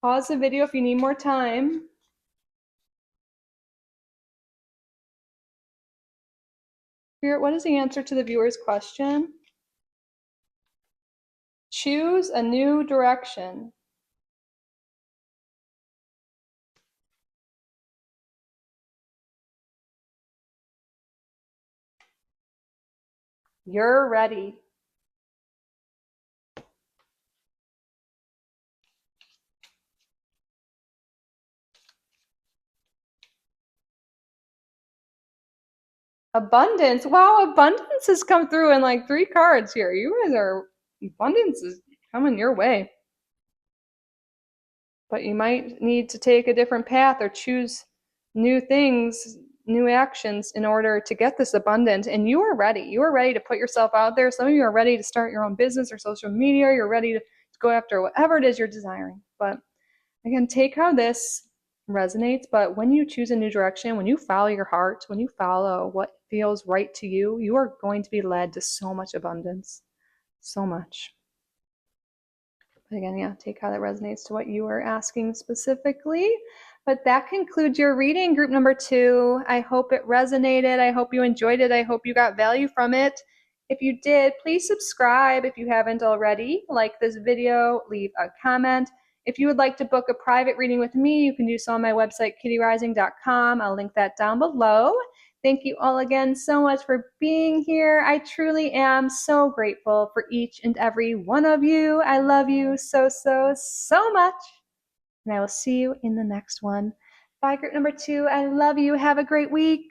Speaker 1: Pause the video if you need more time. Spirit, what is the answer to the viewer's question? Choose a new direction. You're ready. Abundance. Wow, abundance has come through in like 3 cards here. You guys are, abundance is coming your way. But you might need to take a different path or choose new things, new actions in order to get this abundance. And you are ready. You are ready to put yourself out there. Some of you are ready to start your own business or social media. You're ready to go after whatever it is you're desiring. But again, take how this resonates. But when you choose a new direction, when you follow your heart, when you follow what feels right to you, you are going to be led to so much abundance. So much. But again, yeah, take how that resonates to what you are asking specifically. But that concludes your reading, group number 2. I hope it resonated. I hope you enjoyed it. I hope you got value from it. If you did, please subscribe if you haven't already. Like this video, leave a comment. If you would like to book a private reading with me, you can do so on my website, kittyrising.com. I'll link that down below. Thank you all again so much for being here. I truly am so grateful for each and every one of you. I love you so, so, so much. And I will see you in the next one. Bye, group number 2. I love you. Have a great week.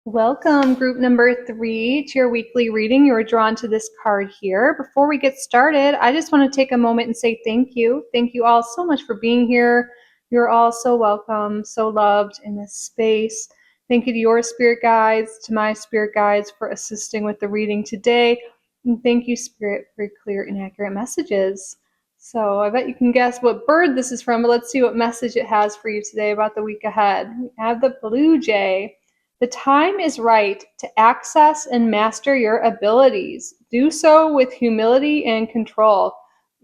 Speaker 1: Welcome, group number 3, to your weekly reading. You were drawn to this card here. Before we get started, I just want to take a moment and say thank you. Thank you all so much for being here. You're all so welcome, so loved in this space. Thank you to your spirit guides, to my spirit guides for assisting with the reading today. And thank you, Spirit, for clear and accurate messages. So I bet you can guess what bird this is from, but let's see what message it has for you today about the week ahead. We have the blue jay. The time is right to access and master your abilities. Do so with humility and control.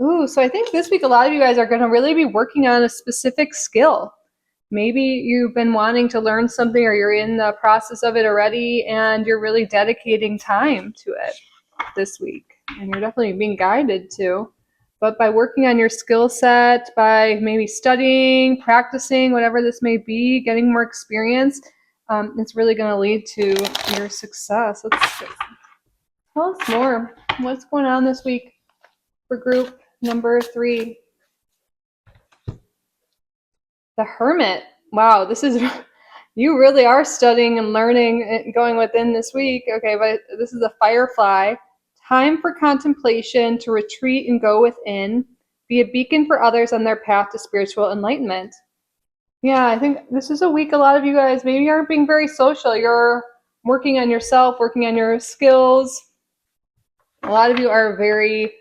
Speaker 1: Ooh, so I think this week a lot of you guys are going to really be working on a specific skill. Maybe you've been wanting to learn something, or you're in the process of it already, and you're really dedicating time to it this week. And you're definitely being guided to. But by working on your skill set, by maybe studying, practicing, whatever this may be, getting more experience, it's really going to lead to your success. Tell us more. What's going on this week for group number 3? The Hermit. Wow, this is, you really are studying and learning and going within this week. Okay, but this is a Firefly. Time for contemplation, to retreat and go within. Be a beacon for others on their path to spiritual enlightenment. Yeah, I think this is a week a lot of you guys maybe aren't being very social. You're working on yourself, working on your skills. A lot of you are very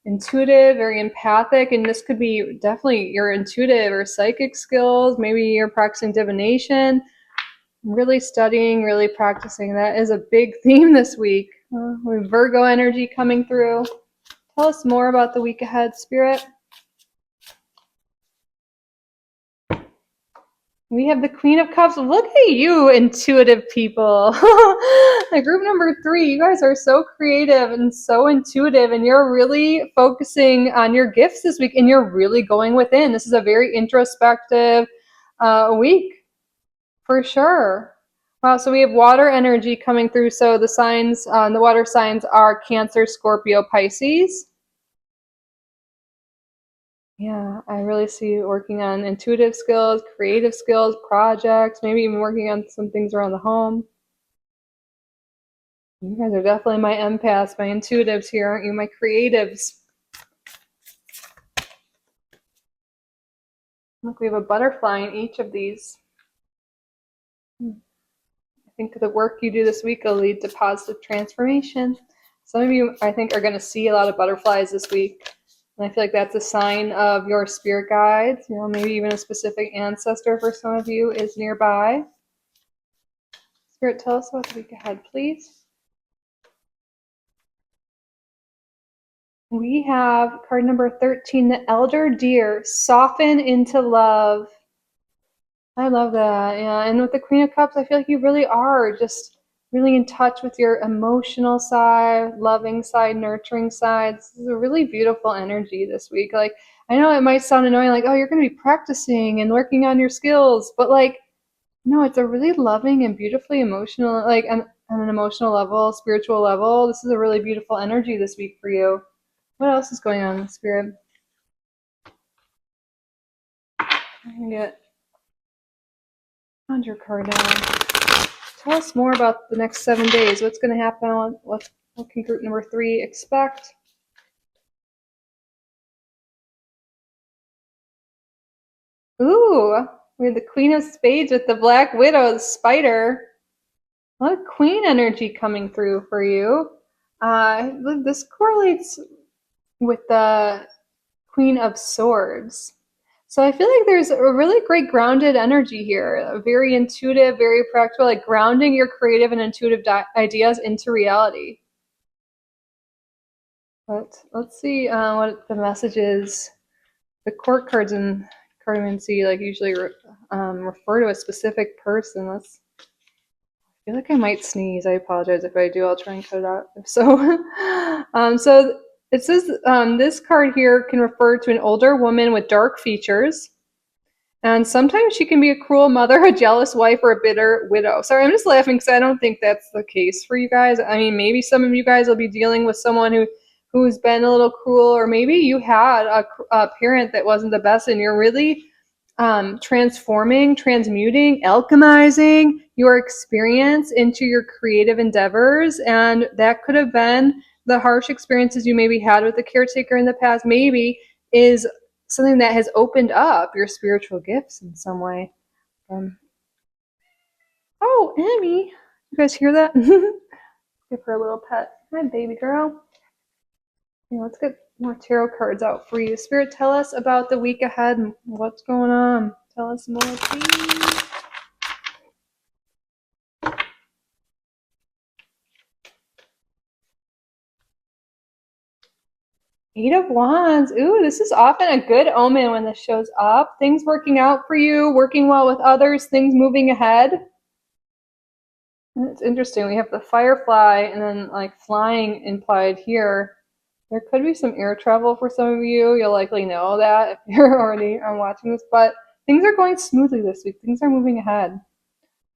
Speaker 1: intuitive, very empathic, and this could be definitely your intuitive or psychic skills. Maybe you're practicing divination, really studying, really practicing. That is a big theme this week. With Virgo energy coming through. Tell us more about the week ahead, Spirit. We have the Queen of Cups. Look at you, intuitive people. Like group number 3, you guys are so creative and so intuitive, and you're really focusing on your gifts this week, and you're really going within. This is a very introspective week for sure. Wow, so we have water energy coming through. So the signs, the water signs are Cancer, Scorpio, Pisces. Yeah, I really see you working on intuitive skills, creative skills, projects, maybe even working on some things around the home. You guys are definitely my empaths, my intuitives here, aren't you? My creatives. Look, we have a butterfly in each of these. I think the work you do this week will lead to positive transformation. Some of you, I think, are going to see a lot of butterflies this week. And I feel like that's a sign of your spirit guides. You know, maybe even a specific ancestor for some of you is nearby. Spirit, tell us about the week ahead, please. We have card number 13, the Elder Deer, soften into love. I love that. Yeah, and with the Queen of Cups, I feel like you really are just really in touch with your emotional side, loving side, nurturing side. This is a really beautiful energy this week. Like, I know it might sound annoying, like, oh, you're going to be practicing and working on your skills, but like, no, it's a really loving and beautifully emotional, like on an emotional level, spiritual level. This is a really beautiful energy this week for you. What else is going on in spirit? I'm going to get Conjure card now. Tell us more about the next 7 days. What's going to happen? What can group number 3 expect? Ooh, we have the Queen of Spades with the Black Widow, the spider. A lot of Queen energy coming through for you. This correlates with the Queen of Swords. So I feel like there's a really great grounded energy here, very intuitive, very practical, like grounding your creative and intuitive ideas into reality. But let's see what the message is. The court cards in cartomancy like usually refer to a specific person. I feel like I might sneeze. I apologize if I do. I'll try and cut it out. If so, so it says this card here can refer to an older woman with dark features. And sometimes she can be a cruel mother, a jealous wife, or a bitter widow. Sorry, I'm just laughing because I don't think that's the case for you guys. I mean, maybe some of you guys will be dealing with someone who's been a little cruel, or maybe you had a parent that wasn't the best, and you're really transforming, transmuting, alchemizing your experience into your creative endeavors. And that could have been the harsh experiences you maybe had with the caretaker in the past, maybe is something that has opened up your spiritual gifts in some way. Oh, Emmy, you guys hear that? Give her a little pet. Hi, baby girl. Yeah, let's get more tarot cards out for you. Spirit, tell us about the week ahead and what's going on. Tell us more, please. Eight of Wands. Ooh, this is often a good omen when this shows up. Things working out for you, working well with others, things moving ahead. It's interesting. We have the firefly and then like flying implied here. There could be some air travel for some of you. You'll likely know that if you're already watching this, but things are going smoothly this week. Things are moving ahead.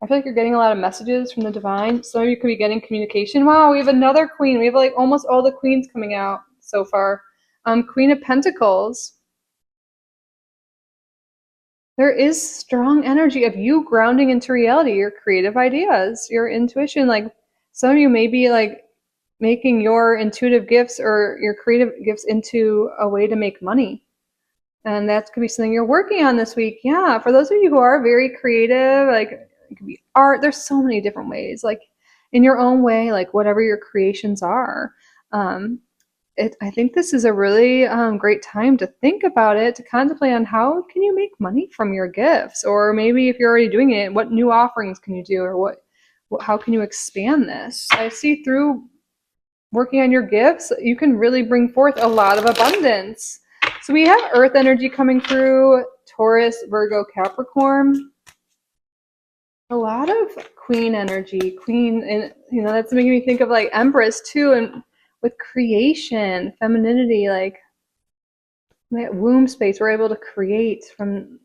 Speaker 1: I feel like you're getting a lot of messages from the divine. Some of you could be getting communication. Wow, we have another queen. We have like almost all the queens coming out so far. Queen of Pentacles. There is strong energy of you grounding into reality, your creative ideas, your intuition. Like some of you may be like making your intuitive gifts or your creative gifts into a way to make money. And that could be something you're working on this week. Yeah, for those of you who are very creative, like it could be art. There's so many different ways, like in your own way, like whatever your creations are. I think this is a really great time to think about it, to contemplate on how can you make money from your gifts, or maybe if you're already doing it, what new offerings can you do, or how can you expand this? I see through working on your gifts, you can really bring forth a lot of abundance. So we have Earth energy coming through, Taurus, Virgo, Capricorn. a lot of queen energy, queen, and that's making me think of like empress too, and with creation, femininity, like that womb space, we're able to create from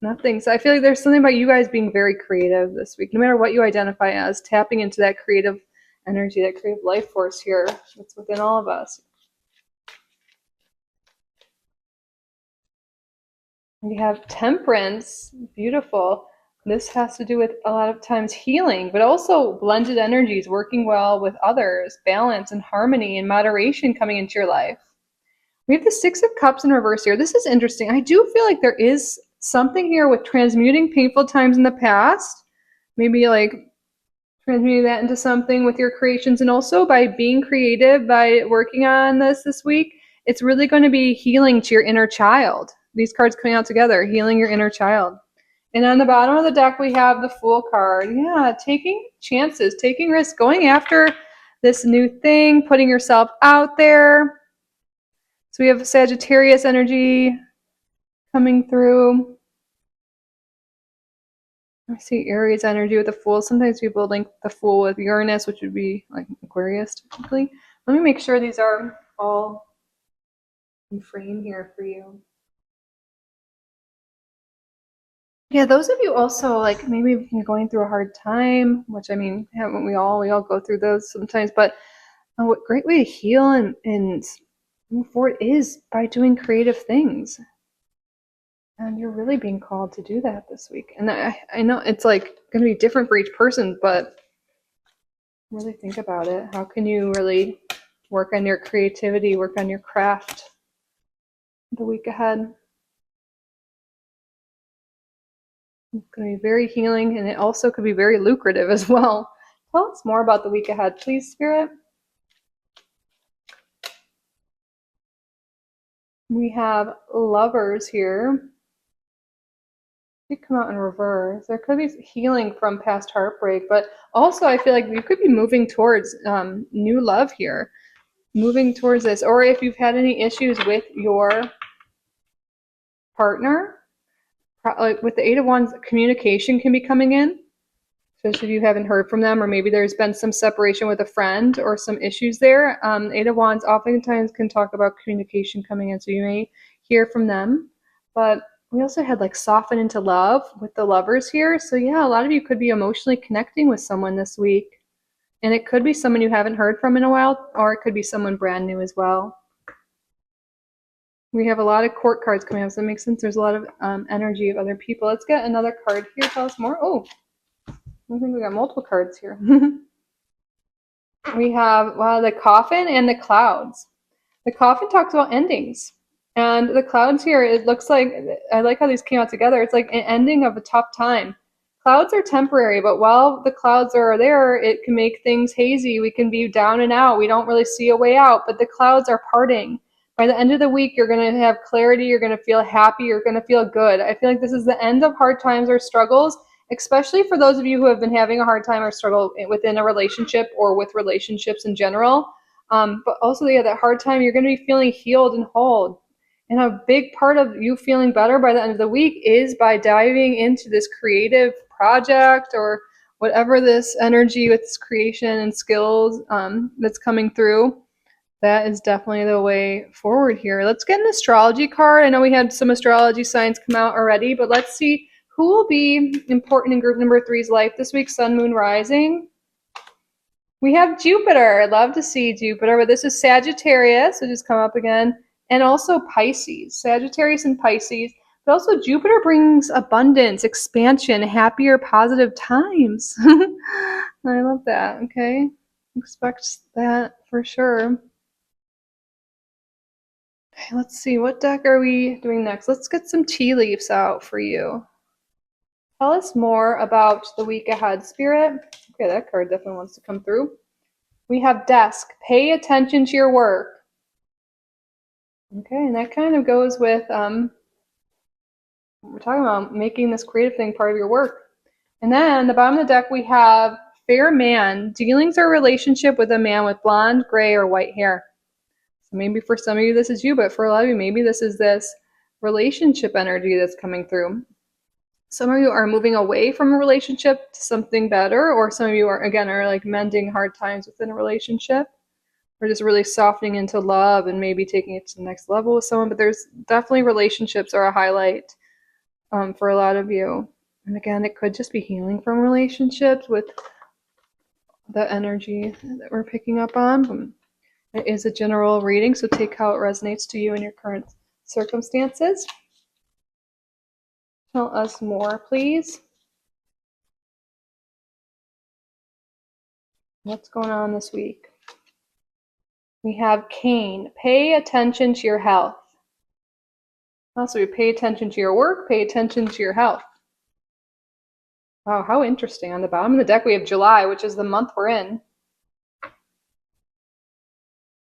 Speaker 1: nothing. So I feel like there's something about you guys being very creative this week, no matter what you identify as, tapping into that creative energy, that creative life force here that's within all of us. We have temperance, beautiful. This has to do with a lot of times healing, but also blended energies, working well with others, balance and harmony and moderation coming into your life. We have the Six of Cups in reverse here. This is interesting. I do feel like there is something here with transmuting painful times in the past, maybe like transmuting that into something with your creations, and also by being creative, by working on this week, it's really going to be healing to your inner child. These cards coming out together, healing your inner child. And on the bottom of the deck, we have the Fool card. Yeah, taking chances, taking risks, going after this new thing, putting yourself out there. So we have Sagittarius energy coming through. I see Aries energy with the Fool. Sometimes people link the Fool with Uranus, which would be like Aquarius typically. Let me make sure these are all in frame here for you. Yeah, those of you also, like, maybe you're going through a hard time, which I mean, haven't we all? We all go through those sometimes, but what great way to heal and move forward is by doing creative things. And you're really being called to do that this week. And I know it's like going to be different for each person, but really think about it. How can you really work on your creativity, work on your craft the week ahead? It's going to be very healing, and it also could be very lucrative as well. Tell us more about the week ahead, please, Spirit. We have Lovers here. They come out in reverse. There could be healing from past heartbreak, but also I feel like you could be moving towards new love here, moving towards this. Or if you've had any issues with your partner, like with the Eight of Wands, communication can be coming in, especially if you haven't heard from them, or maybe there's been some separation with a friend or some issues there. Eight of Wands oftentimes can talk about communication coming in, so you may hear from them. But we also had like soften into love with the Lovers here. So yeah, a lot of you could be emotionally connecting with someone this week. And it could be someone you haven't heard from in a while, or it could be someone brand new as well. We have a lot of court cards coming up, so it makes sense. There's a lot of energy of other people. Let's get another card here. Tell us more. Oh, I think we got multiple cards here. We have the Coffin and the Clouds. The Coffin talks about endings. And the Clouds here, it looks like, I like how these came out together. It's like an ending of a tough time. Clouds are temporary, but while the clouds are there, it can make things hazy. We can be down and out. We don't really see a way out, but the clouds are parting. By the end of the week, you're going to have clarity. You're going to feel happy. You're going to feel good. I feel like this is the end of hard times or struggles, especially for those of you who have been having a hard time or struggle within a relationship or with relationships in general. But also, yeah, that hard time, you're going to be feeling healed and whole. And a big part of you feeling better by the end of the week is by diving into this creative project or whatever this energy with this creation and skills that's coming through. That is definitely the way forward here. Let's get an astrology card. I know we had some astrology signs come out already, but let's see who will be important in group number 3's life this week. Sun, Moon, Rising. We have Jupiter. I'd love to see Jupiter, but this is Sagittarius, which has come up again, and also Pisces. Sagittarius and Pisces. But also Jupiter brings abundance, expansion, happier, positive times. I love that. Okay. Expect that for sure. Okay, let's see. What deck are we doing next? Let's get some tea leaves out for you. Tell us more about the week ahead, Spirit. Okay, that card definitely wants to come through. We have Desk. Pay attention to your work. Okay, and that kind of goes with we're talking about making this creative thing part of your work. And then the bottom of the deck, we have Fair Man. Dealings or relationship with a man with blonde, gray, or white hair. So maybe for some of you this is you, but for a lot of you, maybe this is this relationship energy that's coming through. Some of you are moving away from a relationship to something better, or some of you are like mending hard times within a relationship, or just really softening into love and maybe taking it to the next level with someone. But there's definitely relationships are a highlight for a lot of you. And again, it could just be healing from relationships with the energy that we're picking up on. It is a general reading, so take how it resonates to you in your current circumstances. Tell us more, please. What's going on this week? We have Cain. Pay attention to your health. Also, we pay attention to your work, pay attention to your health. Wow, how interesting. On the bottom of the deck, we have July, which is the month we're in.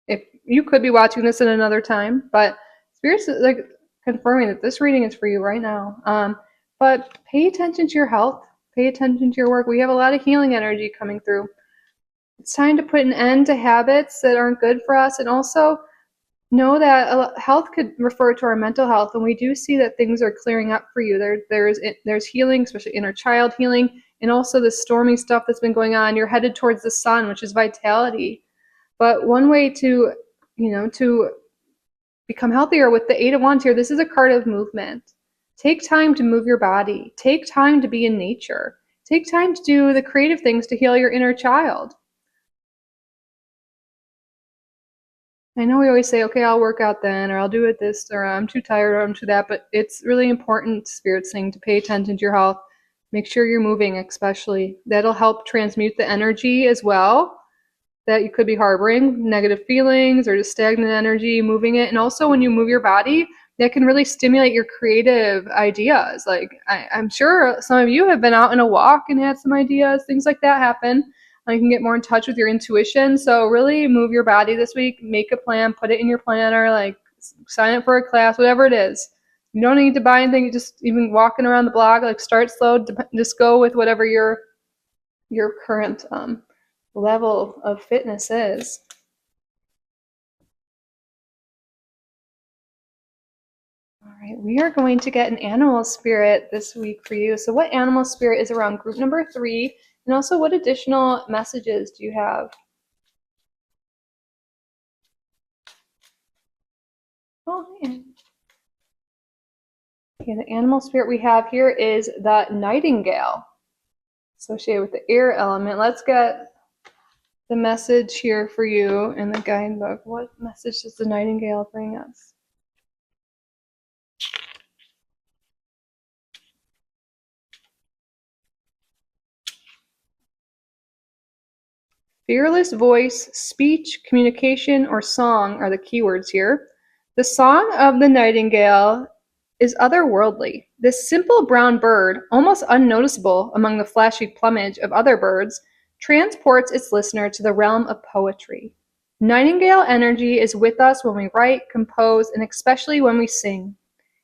Speaker 1: If you could be watching this at another time, but Spirit's like confirming that this reading is for you right now. But pay attention to your health, pay attention to your work. We have a lot of healing energy coming through. It's time to put an end to habits that aren't good for us, and also know that health could refer to our mental health, and we do see that things are clearing up for you. There's healing, especially inner child healing, and also the stormy stuff that's been going on. You're headed towards the sun, which is vitality. But one way to become healthier with the Eight of Wands here, this is a card of movement. Take time to move your body. Take time to be in nature. Take time to do the creative things to heal your inner child. I know we always say, okay, I'll work out then, or I'll do it this, or I'm too tired, or I'm too that, but it's really important, Spirit's saying, to pay attention to your health. Make sure you're moving, especially. That'll help transmute the energy as well that you could be harboring, negative feelings or just stagnant energy, moving it. And also when you move your body, that can really stimulate your creative ideas. Like I'm sure some of you have been out on a walk and had some ideas, things like that happen. You can get more in touch with your intuition. So really move your body this week, make a plan, put it in your planner, like sign up for a class, whatever it is. You don't need to buy anything, you just even walking around the block, like start slow, just go with whatever your current level of fitness is. All right, we are going to get an animal spirit this week for you. So what animal spirit is around group number 3? And also what additional messages do you have? Oh, yeah. Okay, the animal spirit we have here is the nightingale, associated with the air element. Let's get the message here for you in the guidebook. What message does the nightingale bring us? Fearless voice, speech, communication, or song are the keywords here. The song of the nightingale is otherworldly. This simple brown bird, almost unnoticeable among the flashy plumage of other birds, transports its listener to the realm of poetry. Nightingale energy is with us when we write, compose, and especially when we sing.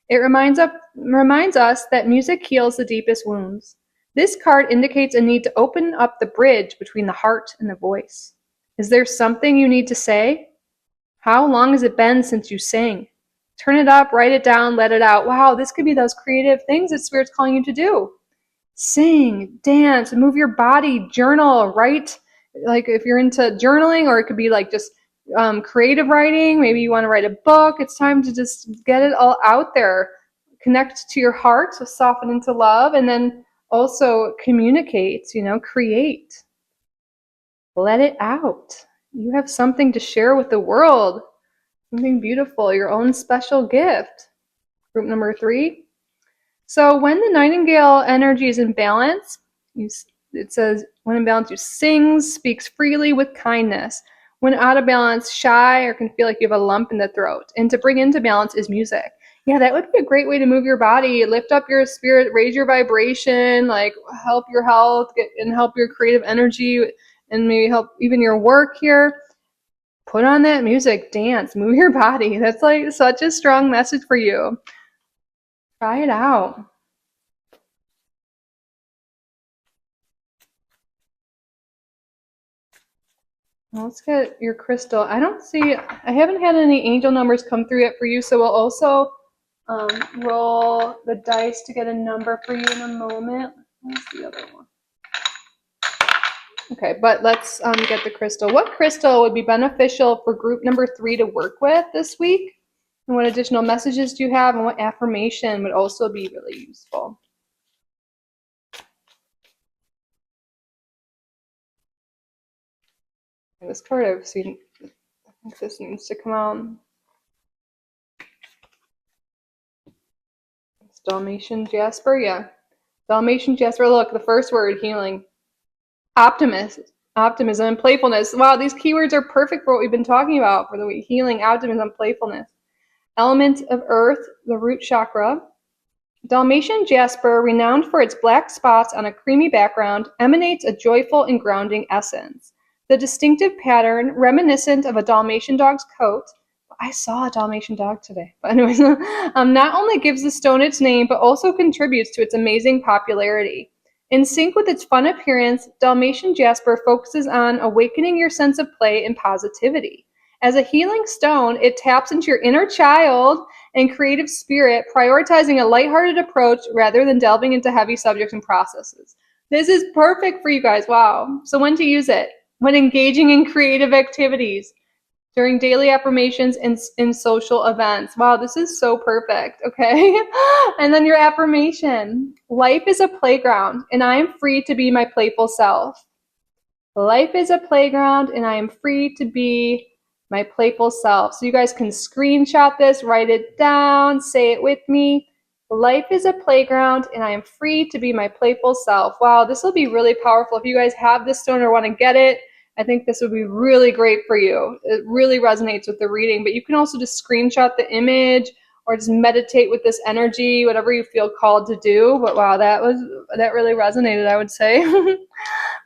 Speaker 1: It reminds us that music heals the deepest wounds. This card indicates a need to open up the bridge between the heart and the voice. Is there something you need to say? How long has it been since you sang? Turn it up, write it down, let it out. Wow, this could be those creative things that Spirit's calling you to do. Sing, dance, move your body, journal, write. Like if you're into journaling, or it could be like just creative writing. Maybe you want to write a book. It's time to just get it all out there. Connect to your heart, so soften into love, and then also communicate, create. Let it out. You have something to share with the world. Something beautiful, your own special gift. Group number 3. So when the nightingale energy is in balance, it says, when in balance, you sings, speaks freely with kindness. When out of balance, shy, or can feel like you have a lump in the throat. And to bring into balance is music. Yeah, that would be a great way to move your body, lift up your spirit, raise your vibration, like help your health, and help your creative energy, and maybe help even your work here. Put on that music, dance, move your body. That's like such a strong message for you. Try it out. Let's get your crystal. I haven't had any angel numbers come through yet for you, so we'll also roll the dice to get a number for you in a moment. Where's the other one? Okay, but let's get the crystal. What crystal would be beneficial for group number 3 to work with this week? And what additional messages do you have? And what affirmation would also be really useful? This card I've seen, I think this needs to come out. It's Dalmatian Jasper, yeah. Dalmatian Jasper, look, the first word, healing. Optimism and playfulness. Wow, these keywords are perfect for what we've been talking about for the week. Healing, optimism, playfulness. Element of earth, the root chakra. Dalmatian jasper, renowned for its black spots on a creamy background, emanates a joyful and grounding essence. The distinctive pattern, reminiscent of a Dalmatian dog's coat, I saw a Dalmatian dog today, but anyways, not only gives the stone its name, but also contributes to its amazing popularity. In sync with its fun appearance, Dalmatian jasper focuses on awakening your sense of play and positivity. As a healing stone, it taps into your inner child and creative spirit, prioritizing a lighthearted approach rather than delving into heavy subjects and processes. This is perfect for you guys. Wow. So when to use it? When engaging in creative activities, during daily affirmations and in social events. Wow, this is so perfect. Okay. And then your affirmation. Life is a playground and I am free to be my playful self. Life is a playground and I am free to be my playful self. So you guys can screenshot this, write it down, say it with me. Life is a playground and I am free to be my playful self. Wow, this will be really powerful. If you guys have this stone or want to get it, I think this would be really great for you. It really resonates with the reading, but you can also just screenshot the image or just meditate with this energy, whatever you feel called to do. But wow, that really resonated, I would say.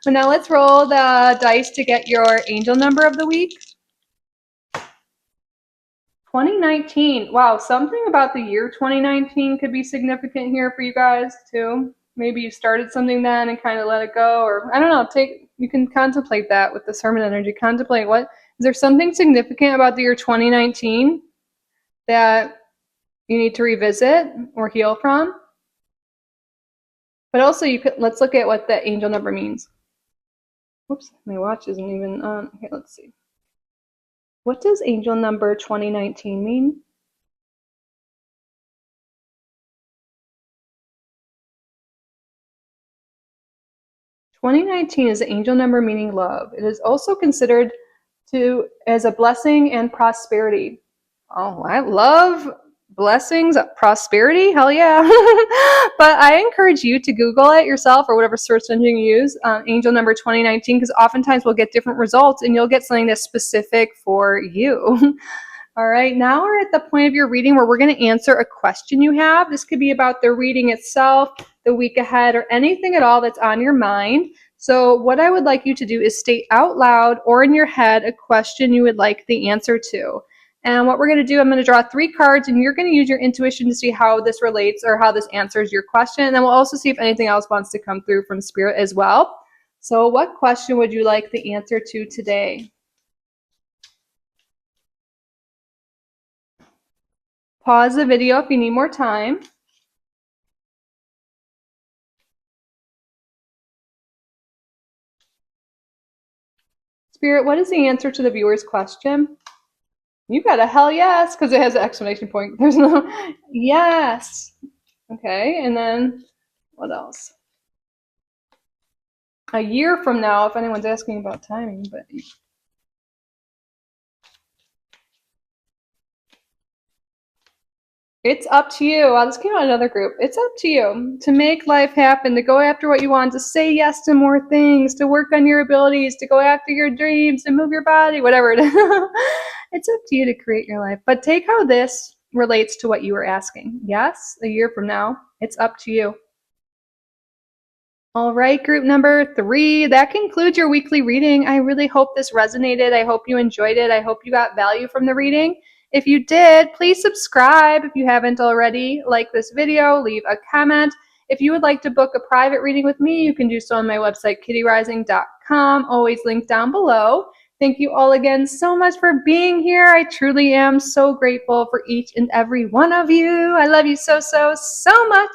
Speaker 1: So now let's roll the dice to get your angel number of the week. 2019. Wow, something about the year 2019 could be significant here for you guys too. Maybe you started something then and kind of let it go, or I don't know, you can contemplate that with the sermon energy. Contemplate is there something significant about the year 2019 that you need to revisit or heal from? But also let's look at what the angel number means. Whoops, my watch isn't even on. Here, let's see. What does angel number 2019 mean? (2019) is the angel number meaning love. It is also considered as a blessing and prosperity. Oh, I love blessings, prosperity, hell yeah. But I encourage you to Google it yourself or whatever search engine you use, angel number 2019, because oftentimes we'll get different results and you'll get something that's specific for you. All right, now we're at the point of your reading where we're going to answer a question you have. This could be about the reading itself, the week ahead, or anything at all that's on your mind. So what I would like you to do is state out loud or in your head a question you would like the answer to. And what we're going to do, I'm going to draw 3 cards and you're going to use your intuition to see how this relates or how this answers your question. And then we'll also see if anything else wants to come through from spirit as well. So what question would you like the answer to today? Pause the video if you need more time. Spirit, what is the answer to the viewer's question? You got a hell yes, because it has an exclamation point. There's no yes. Okay, and then what else? A year from now, if anyone's asking about timing, but it's up to you. Wow, this came out another group. It's up to you to make life happen, to go after what you want, to say yes to more things, to work on your abilities, to go after your dreams, to move your body, whatever it is. It's up to you to create your life. But take how this relates to what you were asking. Yes, a year from now, it's up to you. All right, group number 3, that concludes your weekly reading. I really hope this resonated. I hope you enjoyed it. I hope you got value from the reading. If you did, please subscribe if you haven't already. Like this video, leave a comment. If you would like to book a private reading with me, you can do so on my website, kittyrising.com, always linked down below. Thank you all again so much for being here. I truly am so grateful for each and every one of you. I love you so, so, so much.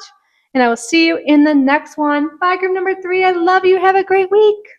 Speaker 1: And I will see you in the next one. Bye, group number 3. I love you. Have a great week.